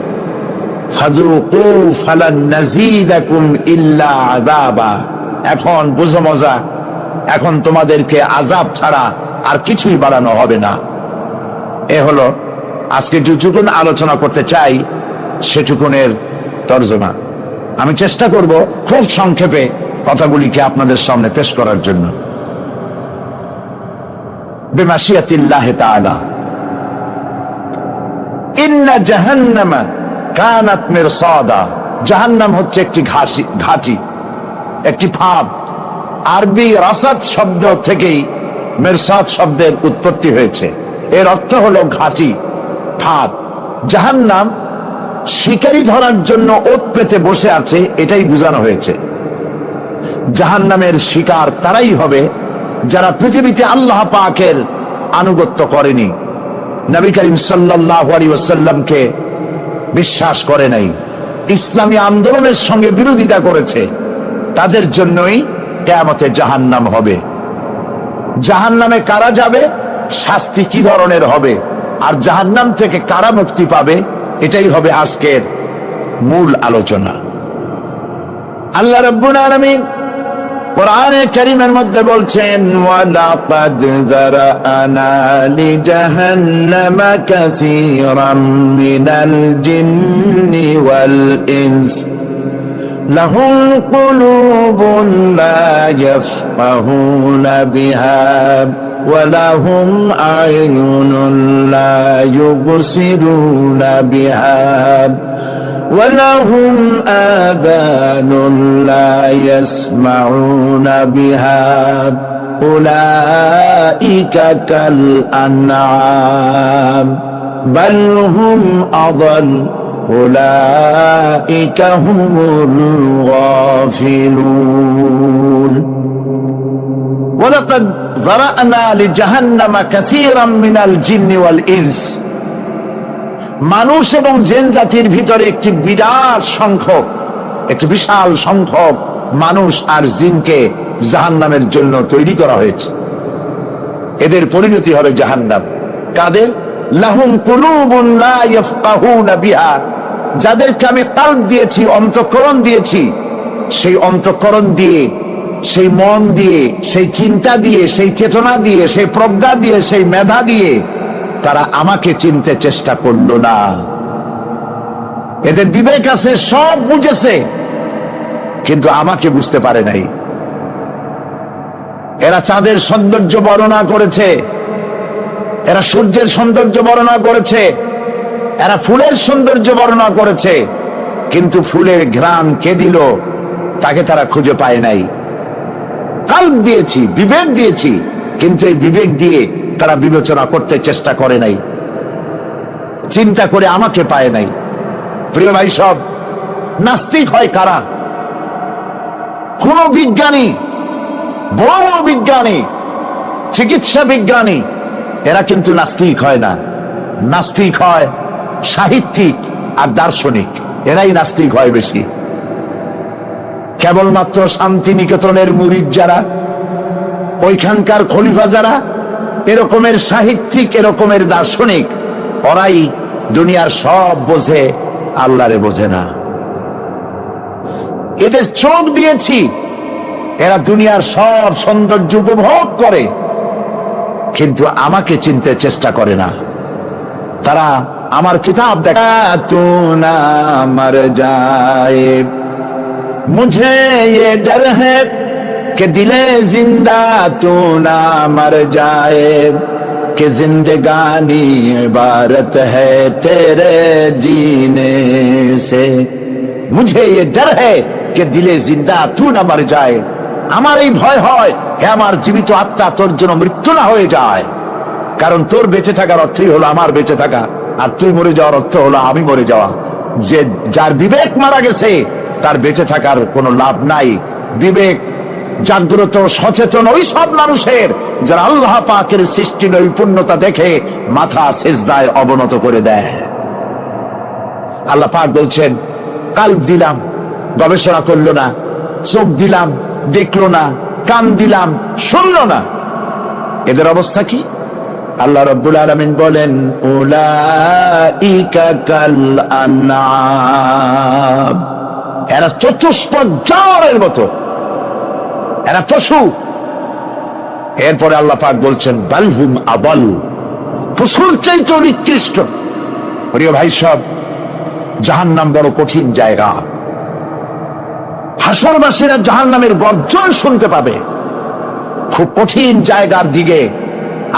ফাযুকু ফালান নাযীদাকুম ইল্লা আযাবা, এখন বুঝো মজা, এখন তোমাদেরকে আযাব ছাড়া আর কিছুই বাড়ানো হবে না। এ হলো আজকে যেটুকুন আলোচনা করতে চাই সেটুকুনের তর্জমা। আমি চেষ্টা করব খুব সংক্ষেপে কথাগুলিকে আপনাদের সামনে পেশ করার জন্য। বিমাশিয়াতিল্লাহি তাআলা। ইন্না জাহান্নামা কানাত মিরসাদা, জাহান্নাম হচ্ছে একটি ঘাঁটি, একটি ফাঁদ। আরবি রাসাদ শব্দ থেকেই মিরসাদ শব্দের উৎপত্তি হয়েছে। এর অর্থ হলো ঘাঁটি, ফাঁদ। জাহান্নাম শিকারী ধরার জন্য ওত পেতে বসে আছে, এটাই বোঝানো হয়েছে। জাহান্নামের শিকার তারাই হবে যারা পৃথিবীতে আল্লাহ পাকের আনুগত্য করেনি, নবী করিম সাল্লাল্লাহু আলাইহি ওয়াসাল্লামকে বিশ্বাস করে নাই, ইসলামী আন্দোলনের সঙ্গে বিরোধিতা করেছে। তাদের জন্যই কিয়ামতে জাহান্নাম হবে। জাহান্নামে কারা যাবে, শাস্তি কি ধরনের হবে, আর জাহান্নাম থেকে কারা মুক্তি পাবে, এটাই হবে আজকের মূল আলোচনা। আল্লাহ রাব্বুল আলামিন কোরআনে কারীমের মধ্যে বলছেন, ওয়ালাকাদ যারানা লিজাহান্নামা কাসীরাম মিনাল জিন্নি ওয়াল ইনস লাহুম কুলুবুন লা ইয়াফকাহুনা বিহা ওয়া লাহুম আ'য়ুনুন লা ইউবসিরুনা বিহা ولهم آذان لا يسمعون بها أولئك كالأنعام بل هم أضل أولئك هم الغافلون ولقد ذرأنا لجهنم كثيرا من الجن والإنس মানুষ এবং জিন জাতির ভিতরে একটি বিরাট সংখ্যক, একটি বিশাল সংখ্যক মানুষ আর জিনকে জাহান্নামের জন্য তৈরি করা হয়েছে। এদের পরিণতি হবে জাহান্নাম। কাদের? লাহুম কুলুবুন লা ইয়াফকাহুনা বিহা, যাদেরকে আমি কলব দিয়েছি, অন্তঃকরণ দিয়েছি, সেই অন্তঃকরণ দিয়ে, সেই মন দিয়ে, সেই চিন্তা দিয়ে, সেই চেতনা দিয়ে, সেই প্রজ্ঞা দিয়ে, সেই মেধা দিয়ে তারা আমাকে চিনতে চেষ্টা করলো না। এদের বিবেক আছে, সব বুঝেছে, কিন্তু আমাকে বুঝতে পারে নাই। এরা চাঁদের সৌন্দর্য বর্ণনা করেছে, এরা সূর্যের সৌন্দর্য বর্ণনা করেছে, এরা ফুলের সৌন্দর্য বর্ণনা করেছে, কিন্তু ফুলের ঘ্রাণ কে দিল তাকে তারা খুঁজে পায় নাই। কলব দিয়েছি, বিবেক দিয়েছি, কিন্তু এই বিবেক দিয়ে তারা বিবেচনা করতে চেষ্টা করে নাই, চিন্তা করে আমাকে পায় নাই। প্রিয় ভাই, সব নাস্তিক হয় কারা? কোন বিজ্ঞানী, বড় বিজ্ঞানী, চিকিৎসা বিজ্ঞানী, এরা কিন্তু নাস্তিক হয় না। নাস্তিক হয় সাহিত্যিক আর দার্শনিক, এরাই নাস্তিক হয় বেশি। কেবলমাত্র শান্তিনিকেতনের মুরিদ যারা, ওইখানকার খলিফা যারা, এরকমের সাহিত্যিক, এরকমের দার্শনিক, ওরাই দুনিয়ার সব বোঝে, আল্লাহরে বোঝে না। এদের চোখ দিয়েছি, এরা দুনিয়ার সব সৌন্দর্য উপভোগ করে, কিন্তু আমাকে চিনতে চেষ্টা করে না। তারা আমার কিতাব দেখা তু না মর যায়, মুঝে ये डर है कि दिले जिंदा तू ना मर जाए, कि जिंदगानी इबारत है तेरे जीने से, मुझे ये डर है कि दिले जिंदा तू ना मर जाए। আমার এই ভয় হয়, হে আমার জীবিত আত্মা, তোর জন্য মৃত্যু না হয়ে যায়। কারণ তোর বেঁচে থাকার অর্থই হলো আমার বেঁচে থাকা, আর তুই মরে যাওয়ার অর্থ হলো আমি মরে যাওয়া। যে যার বিবেক মারা গেছে তার বেঁচে থাকার কোনো লাভ নাই। বিবেক জাগ্রত, সচেতন ওই সব মানুষের যারা আল্লাহ পাকের সৃষ্টি নৈপুণ্যতা দেখে মাথা সিজদায় অবনত করে দেয়। আল্লাহ পাক বলছেন, কলব দিলাম, গবেষণা করলো না, চোখ দিলাম, দেখলো না, কান দিলাম, শুনলো না। এদের অবস্থা কি? আল্লাহ রাব্বুল আলামিন বলেন, উলাইকা কাল আনআম, এরা চতুষ্পদ জানোয়ারের মতো, এরা পশু। এরপরে আল্লাহ পাক বলছেন, বালহুম আবাল, পশুর চাইতে নিকৃষ্ট। প্রিয় ভাই সব, জাহান্নাম বড় কঠিন জায়গা। হাসরবাসীরা জাহান্নামের গর্জন শুনতে পাবে। খুব কঠিন জায়গার দিকে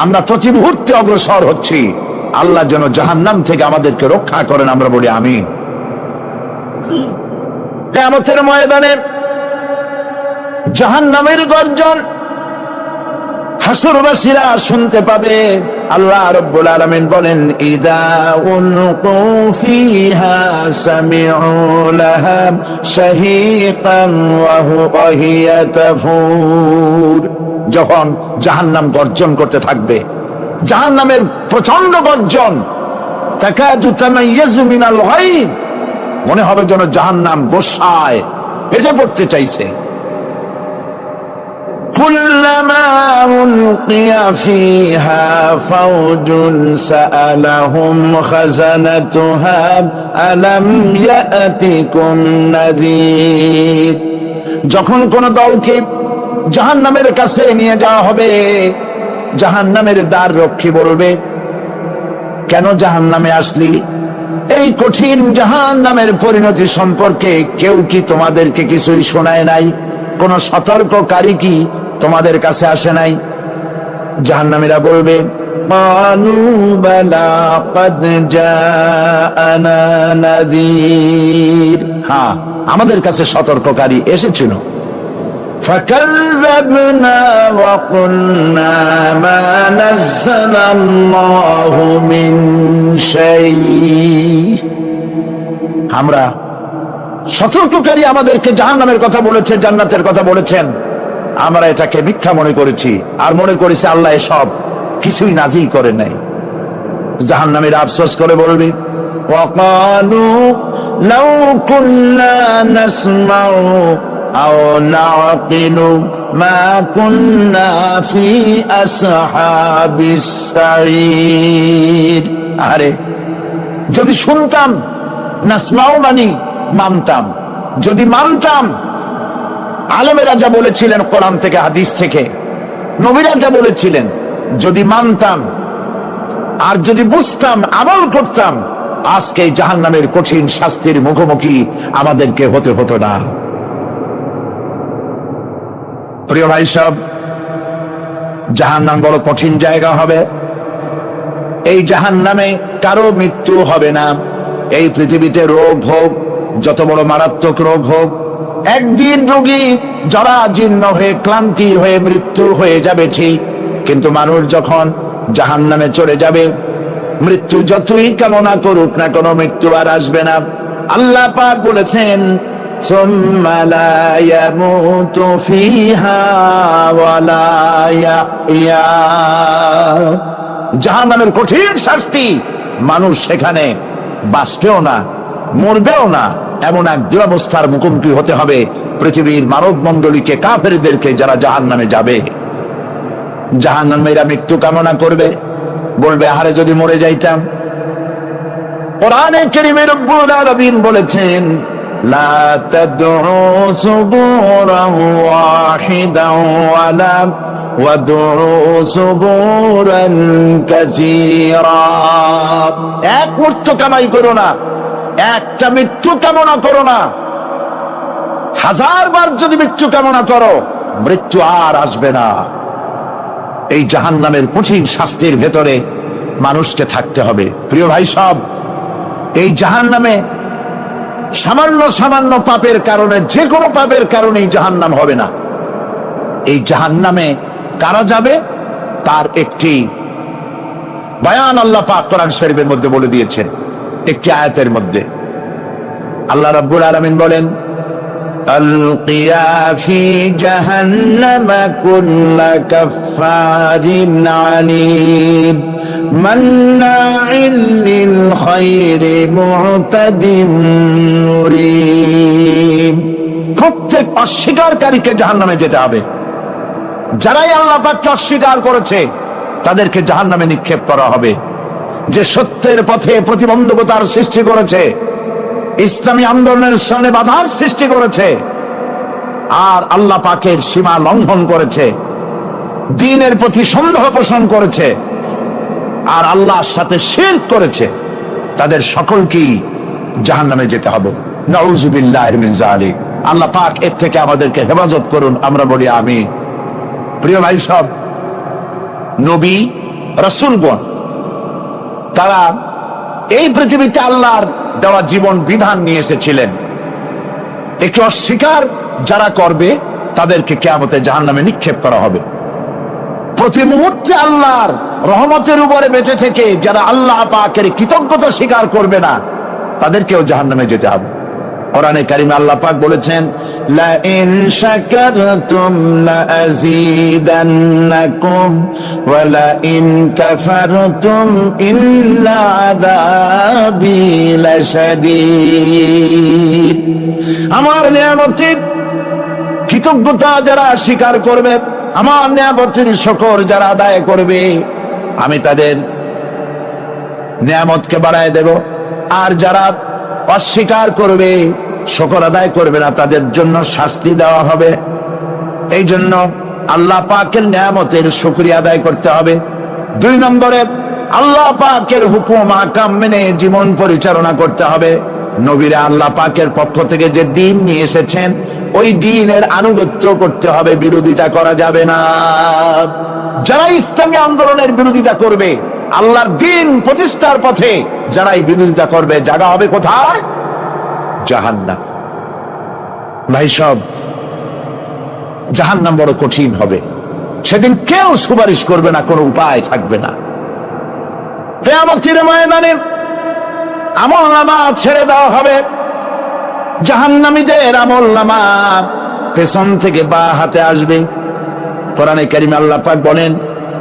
আমরা প্রতি মুহূর্তে অগ্রসর হচ্ছি। আল্লাহ যেন জাহান্নাম থেকে আমাদেরকে রক্ষা করেন, আমরা বলি আমিন। কিয়ামতের ময়দানে জাহান্নামের গর্জন হাসরবাসীরা শুনতে পাবে। আল্লাহ রাব্বুল আলামিন বলেন, ইযা উলকু ফিহা সামিউ লাহা শাহীকান ওয়া হিয়া তাফুর। যখন জাহান্নাম গর্জন করতে থাকবে, জাহান্নামের প্রচন্ড গর্জন, তাকাদু তামাইয়াজু মিনাল গায়ব, মনে হবে যেন জাহান্নাম গোসায় পেটে পড়তে চাইছে। কুল্লামা উলকিয়া ফিহা ফাওজুন সাআলাহুম খাযানাতুহা আলাম ইয়াতিকুম নাযীর। যখন কোন দলকে জাহান্নামের কাছে নিয়ে যাওয়া হবে, জাহান্নামের দ্বার রক্ষী বলবে, কেন জাহান্নামে আসলি? এই কঠিন জাহান্নামের পরিণতি সম্পর্কে কেউ কি তোমাদেরকে কিছুই শোনায় নাই? কোন সতর্ককারী কি তোমাদের কাছে আসে নাই? জাহান্নামীরা বলবে, ক্বালু বালা ক্বাদ জাআনা নাযীর, হ্যাঁ আমাদের কাছে সতর্ককারী এসেছিল। فكذبنا وقلنا ما نزل الله من شيء। আমরা সতর্ককারী আমাদেরকে জাহান্নামের কথা বলেছে, জান্নাতের কথা বলেছেন, আমরা এটাকে মিথ্যা মনে করেছি আর মনে করেছি আল্লাহ এসব কিছুই নাজিল করে নাই। জাহান্নামীরা আফসোস করে বলবে, ওয়াকালু লাউ কুন্না নাসমাউ আও নাকিলু মা কুন্না ফি আসহাবিস সাঈর। আরে যদি শুনতাম, নাসমাউ মানি মানতাম, যদি মানতাম, আলেমেরা যা বলেছিলেন কোরআন থেকে হাদিস থেকে, নবীরা যা বলেছিলেন, যদি মানতাম আর যদি বুঝতাম, আমল করতাম, আজকে জাহান্নামের কঠিন শাস্তির মুখোমুখি আমাদেরকে হতে হতো না। প্রিয় ভাই সব, জাহান্নাম বড় কঠিন জায়গা হবে। এই জাহান্নামে কারো মৃত্যু হবে না। এই পৃথিবীতে রোগ হোক, যত বড় মারাত্মক রোগ হোক, একদিন রোগী জরাজীর্ণ হয়ে ক্লান্তি হয়ে মৃত্যু হয়ে যাবে ঠিক, কিন্তু মানুষ যখন জাহান্নামে চলে যাবে, মৃত্যু যতই কামনা করুক না, কোনো মৃত্যু আর আসবে না। আল্লাহ পাক বলেছেন, সুম্মা লা ইয়ামুতু ফিহা ওয়া লা ইয়াহইয়া। জাহান্নামের কঠিন শাস্তি, মানুষ সেখানে বাঁচবেও না, মরবেও না, এমন এক দুরবস্থার মুখোমুখি হতে হবে পৃথিবীর মানব মণ্ডলীকে, কাফেরদেরকে, যারা জাহান্নামে যাবে। জাহান্নামীরা মৃত্যু কামনা করবে, বলবে, আরে যদি মরে যাইতাম। কোরআনে কারীমে রব্বুল আলামিন বলেছেন, লা তাদউ সুবুরান ওয়াহিদান ওয়ালা ওয়াদউ সুবুরান কাসীরা। এক মৃত্যু কামাই করো না, একটা মৃত্যু কামনা করো না। 1000 বার যদি মৃত্যু কামনা করো, মৃত্যু আর আসবে না। এই জাহান্নামের কঠিন শাস্তির ভেতরে মানুষকে থাকতে হবে। প্রিয় ভাই সব, এই জাহান্নামে সামান্য সামান্য পাপের কারণে, যে কোনো পাপের কারণেই জাহান্নাম হবে না। এই জাহান্নামে কারা যাবে তার একটি বয়ান আল্লাহ পাক কোরআন শরীফের মধ্যে বলে দিয়েছেন। একটি আয়াতের মধ্যে আল্লাহ রাব্বুল আলামিন বলেন, আলকিয়া ফি জাহান্নামা কুল্লা কাফফারিন আনীদ মান্নাইন লিল খায়রি মু'তাদিন মুরিব। প্রত্যেক অস্বীকারীকে জাহান্নামে যেতে হবে। যারাই আল্লাহ পাককে অস্বীকার করেছে তাদেরকে জাহান্নামে নিক্ষেপ করা হবে। যে সত্যের পথে প্রতিবন্ধকতার সৃষ্টি করেছে, ইসলামী আন্দোলনের সামনে বাধার সৃষ্টি করেছে, আর আল্লাহ পাকের সীমা লঙ্ঘন করেছে, দ্বীনের প্রতি সন্দেহ পোষণ করেছে, আর আল্লাহর সাথে শিরক করেছে, তাদের সকলকেই জাহান্নামে যেতে হবে। নাউযু বিল্লাহি মিন যালিক। আল্লাহ পাক এর থেকে আমাদেরকে হেফাজত করুন, আমরা বলি আমিন। প্রিয় ভাই সব, নবী রাসূলগণ তারা এই পৃথিবীতে আল্লাহর দেওয়া জীবন বিধান নিয়ে এসেছিলেন। একে অস্বীকার যারা করবে তাদেরকে কিয়ামতে জাহান্নামে নিক্ষেপ করা হবে। প্রতি মুহূর্তে আল্লাহর রহমতের উপরে বেঁচে থেকে যারা আল্লাহ পাকের কৃতজ্ঞতা স্বীকার করবে না, তাদেরকেও জাহান্নামে যেতে হবে। কোরআনে কারিমে আল্লাহ পাক বলেছেন, লা ইন শাকারতুম লা আযীদান্নাকুম ওয়া লা ইন কাফারতুম ইন্না আযাবি লাশাদীদ। আমার নিয়ামতের কৃতজ্ঞতা যারা স্বীকার করবে, আমার নিয়ামতের শুকর যারা আদায় করবে, আমি তাদের নিয়ামতকে বাড়ায় দেব। আর যারা অস্বীকার করবে, শুকর আদায় করবে না, তাদের জন্য শাস্তি দেওয়া হবে। এই জন্য আল্লাহ পাকের নিয়ামতের শুকরিয়া আদায় করতে হবে। 2 নম্বরে আল্লাহ পাকের হুকুম আহকাম মেনে জীবন পরিচালনা করতে হবে। নবীরা আল্লাহ পাকের পক্ষ থেকে যে দ্বীন নিয়ে এসেছেন, ওই দ্বীনের আনুগত্য করতে হবে, বিরোধিতা করা যাবে না। যারা ইসলামী আন্দোলনের বিরোধিতা করবে, আল্লাহর দ্বীন প্রতিষ্ঠার পথে যারা এই বিরোধিতা করবে, জায়গা হবে কোথায়? জাহান্নাম। ভাই সব, জাহান্নাম বড় কঠিন হবে। সেদিন কেউ সুপারিশ করবে না, কোনো উপায় থাকবে না। কিয়ামতের ময়দানে আমলনামা ছেড়ে দেওয়া হবে। জাহান্নামীদের আমলনামা পেছন থেকে বাঁ হাতে আসবে। কোরআনে কারিমে আল্লাহ পাক বলেন,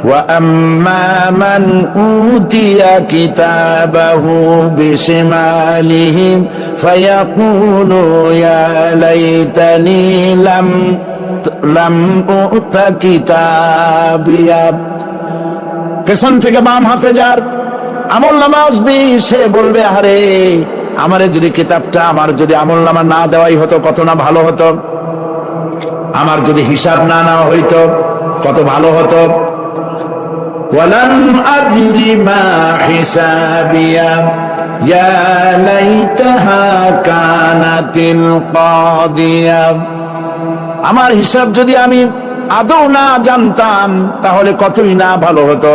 ওয়া আম্মা মান উতিয়া কিতাবাহু বিশিমালিহি ফায়াকুলু ইয়া লাইতানি লাম উতা কিতাবিয়া। পেছন থেকে বাম হাতে যার আমলনামা আসবে, সে বলবে, আরে আমারে যদি কিতাবটা, আমার যদি আমলনামা না দেওয়াই হতো, কত না ভালো হতো। আমার যদি হিসাব না নেওয়া হইতো, কত ভালো হতো। ওয়ালাম আদরি মা হিসাবিয়া ইয়া লাইতাহা কানাতিল কাদিয়া। আমার হিসাব যদি আমি আদৌ না জানতাম, তাহলে কতই না ভালো হতো।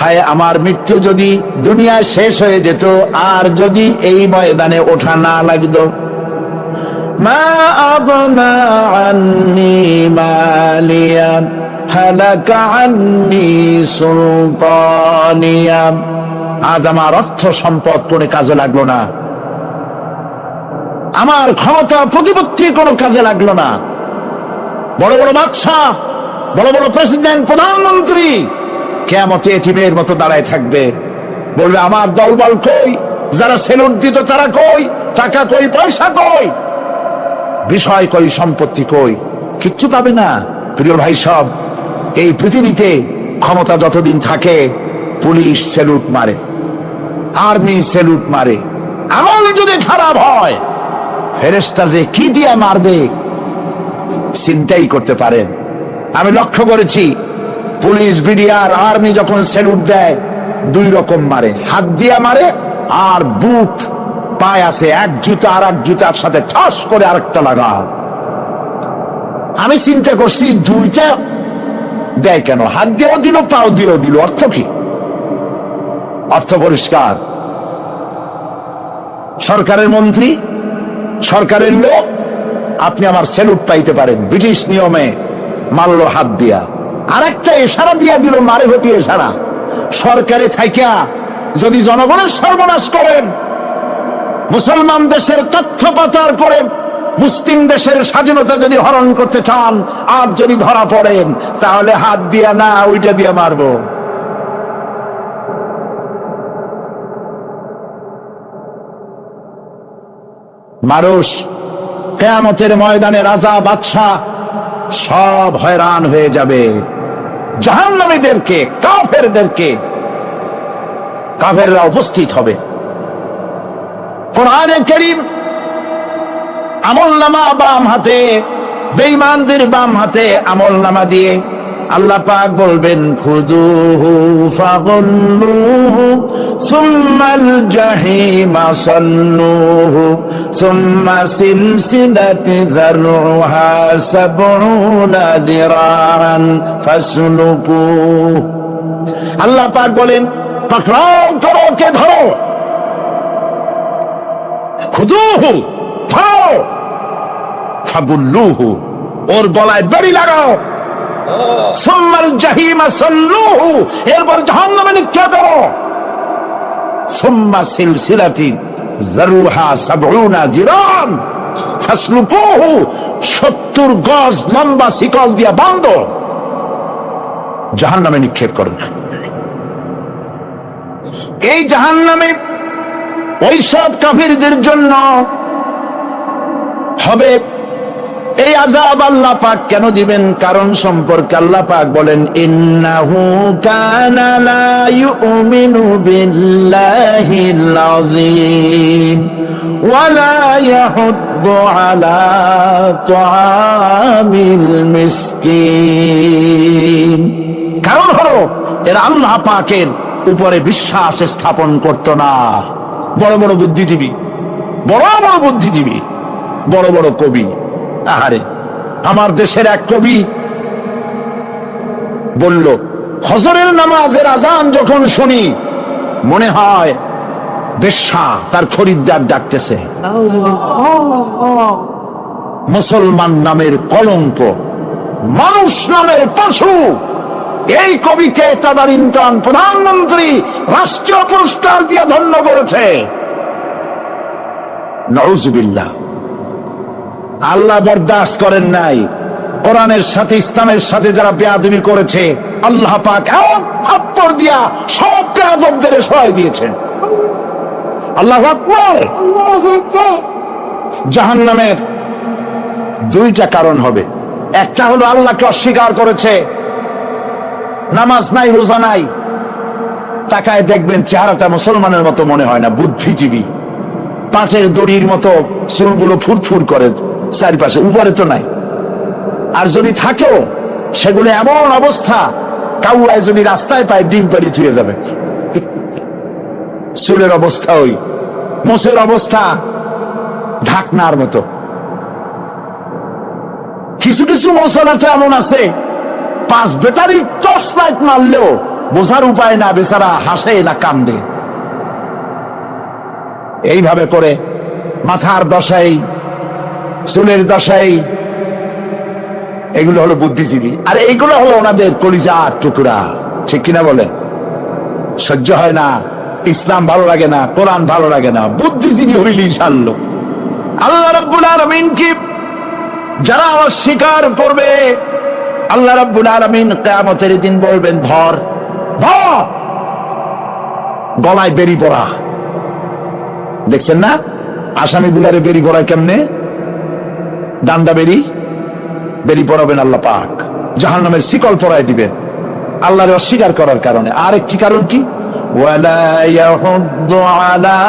হায়, আমার মৃত্যু যদি দুনিয়ায় শেষ হয়ে যেত, আর যদি এই ময়দানে ওঠা না লাগতো। মা আগনা আন্নি মালিয়া হালাকা আন্নি সুলতানিয়া। আজ আমার অর্থ সম্পদ কোনো কাজে লাগলো না, আমার ক্ষমতা প্রতিপত্তি কোনো কাজে লাগলো না। বড় বড় বাদশাহ, বড় বড় প্রেসিডেন্ট, প্রধানমন্ত্রী কিয়ামতে এতিমের মতো দাঁড়ায় থাকবে, বলবে, আমার দলবল কই? যারা সেলুট দিত তারা কই? টাকা কই? পয়সা কই? বিষয় কই? সম্পত্তি কই? কিচ্ছু পাবে না। প্রিয় ভাই সব, এই পৃথিবীতে ক্ষমতা যতদিন থাকে, পুলিশ সেলুট মারে, আর্মি সেলুট মারে। আমল যদি খারাপ হয়, ফেরেশতা যে কি দিয়া মারবে চিন্তাই করতে পারেন। আমি লক্ষ্য করেছি, পুলিশ, বিডিআর, আর্মি যখন সেলুট দেয়, 2 রকম মারে। হাত দিয়া মারে, আর বুট পায় আছে, এক জুতা আর এক জুতার সাথে ঠাস করে আরেকটা লাগা। আমি চিন্তা করছি, 2টা দেয় কেন? হাত দিয়েও দিল, পাও দিয়েও দিল, অর্থ কি? অর্থ পরিষ্কার। সরকারের মন্ত্রী, সরকারের লোক, আপনি আমার সেলুট পাইতে পারেন। ব্রিটিশ নিয়মে মারলো হাত দিয়া, আরেকটা ইশারা দিয়া দিল, মারে হতি ইশারা। সরকারে থাইকা যদি জনগণের সর্বনাশ করেন, মুসলমান দেশের তথ্য পাচার করে মুসলিম দেশের স্বাধীনতা যদি হরণ করতে চান, আর যদি ধরা পড়েন, তাহলে হাত দিয়া না, ওইটা দিয়া মারবো। মানুষ কিয়ামতের ময়দানে রাজা, বাদশাহ সব হয়রান হয়ে যাবে। জাহান্নামীদেরকে, কাফেরদেরকে, কাফেররা উপস্থিত হবে। কোরআনে কারীম আমলনামা বাম হাতে, বেঈমানদের বাম হাতে আমলনামা দিয়ে আল্লাহ পাক বলবেন, খুযুহু ফাগুল্লুহু সুম্মাল জাহিমা সাল্লুহু সুম্মা সিলসিলাতি যারউহা সাবউনা যিরাআন ফাসলুকুহু। আল্লাহ পাক বলেন, পাকড়াও করো, কে ধরো। খুযুহু, ধরো। ফাগুল্লুহু, ওর গলায় দড়ি লাগাও। সুম্মাল জাহিমা সাল্লুহু, এরপর জাহান্নামে নিক্ষেপ করো। সুম্মা সিলসিলাতি যারুহা সাবউনা জিরান ফাসলুকুহু, 70 গজ লম্বা শিকল দিয়া বাঁধো, জাহান্নামে নিক্ষেপ করো। এই জাহান্নামে ওই সব কাফিরদের জন্য হবে এই আযাব। আল্লাহ পাক কেন দিবেন কারণ সম্পর্কে আল্লাহ পাক বলেন, ইন্নাহু কানা লা ইউমিনু বিল্লাহিল আযীম ওয়া লা ইয়াহুদ্দু আলা তুআমিল মিসকিন। কারণ হলো এরা আল্লাহ পাকের উপরে বিশ্বাস স্থাপন করত না। বড় বড় বুদ্ধিজীবী, বড় বড় বুদ্ধিজীবী, বড় বড় কবি। আহারে, আমার দেশের এক কবি বলল, ফজরের নামাজের আজান যখন শুনি মনে হয় বেশ্যা তার খরিদ্দার ডাকতেছে। মুসলমান নামের কলঙ্ক, মানুষ নামের পশু। এই কবিকে তাদারিন্তন প্রধানমন্ত্রী রাষ্ট্রীয় পুরস্কার দিয়ে ধন্য করেছে। নাউজুবিল্লাহ। আল্লাহ বরদাস্ত করেন নাই। কোরআনের সাথে ইসলামের সাথে যারা বেয়াদবি করেছে, আল্লাহ পাক এমন থাপ্পড় দিয়া সব বেয়াদবদের সহায় দিয়েছেন। আল্লাহু আকবার। জাহান্নামের দুইটা কারণ হবে। একটা হলো আল্লাহকে অস্বীকার করেছে, নামাজ নাই, রোজা নাই, তাকায় দেখবেন চেহারাটা মুসলমানের মতো মনে হয় না, বুদ্ধিজীবী, পাটের দড়ির মতো চুলগুলো ফুরফুর করে চারিপাশে, উপরে তো নাই। আর যদি থাকেও সেগুলো এমন অবস্থা, কাউয়ায় যদি রাস্তায় পায় ডিম পাড়ি ছুঁয়ে যাবে। চুলের অবস্থা ওই, মোষের অবস্থা ঢাকনার মতো। কিছু কিছু মশলাটা এমন আছে, 5 ব্যাটারি টর্চ লাইট মারলেও বোঝার উপায় না, বেচারা হাসে না কান্দে। এইভাবে করে মাথার দশাই, চুলের দশাই, এগুলো হলো বুদ্ধিজীবী। আর এইগুলো হলো ওনাদের কলিজার টুকরা। ঠিক কিনা বলেন? সহ্য হয় না, ইসলাম ভালো লাগে না, কোরআন ভালো লাগে না, বুদ্ধিজীবী হইলেই ছাড়লো। আল্লাহ রাব্বুল আলামিন কি যারা অস্বীকার করবে, আল্লাহ রাব্বুল আলামিন কিয়ামতের দিন বলবেন, ধর ধর, গলায় বেরি পড়া। দেখছেন না আসামি গুলারে বেরি পড়ায় কেমনে? ডান্ডা বেরি পড়াবেন আল্লাহ পাক, জাহান্নামের শিকল পরায় দিবেন আল্লাহরে অস্বীকার করার কারণে। আর একটি কারণ কি? ওয়ালা ইয়াহুদ্দু আলা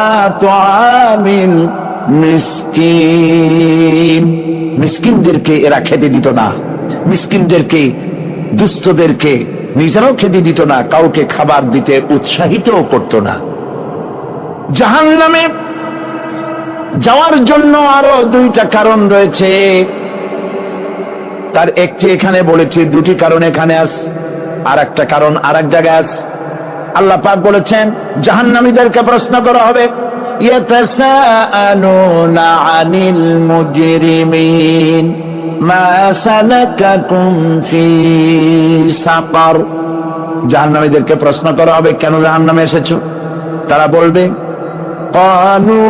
তুআমিল মিসকিন। মিসকিনদেরকে এরা খেতে দিত না, মিসকিনদেরকে, দুস্থদেরকে নিজেরাও খেতে দিত না, কাউকে খাবার দিতে উৎসাহিতও করত না। জাহান্নামে যাওয়ার জন্য আরো দুইটা কারণ রয়েছে। তার একটি এখানে বলেছি, দুটি কারণ এখানে আছে, আর একটা কারণ আর এক জায়গায় আছে। আল্লাহ পাক বলেছেন জাহান্নামীদেরকে প্রশ্ন করা হবে, ইয়াতাসাআলুনা আনিল মুজরিমিন মা সালাকাকুম ফি সাকার। জাহান্নামীদেরকে প্রশ্ন করা হবে, কেন জাহান্নামে এসেছো? তারা বলবে, ক্বালু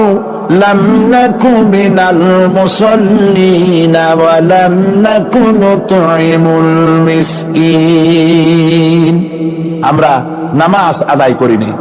লাম নাকু মিনাল মুসাল্লিন ওয়া লাম নাকু নুতঈমুল মিসকিন। আমরা নামাজ আদায় করিনি,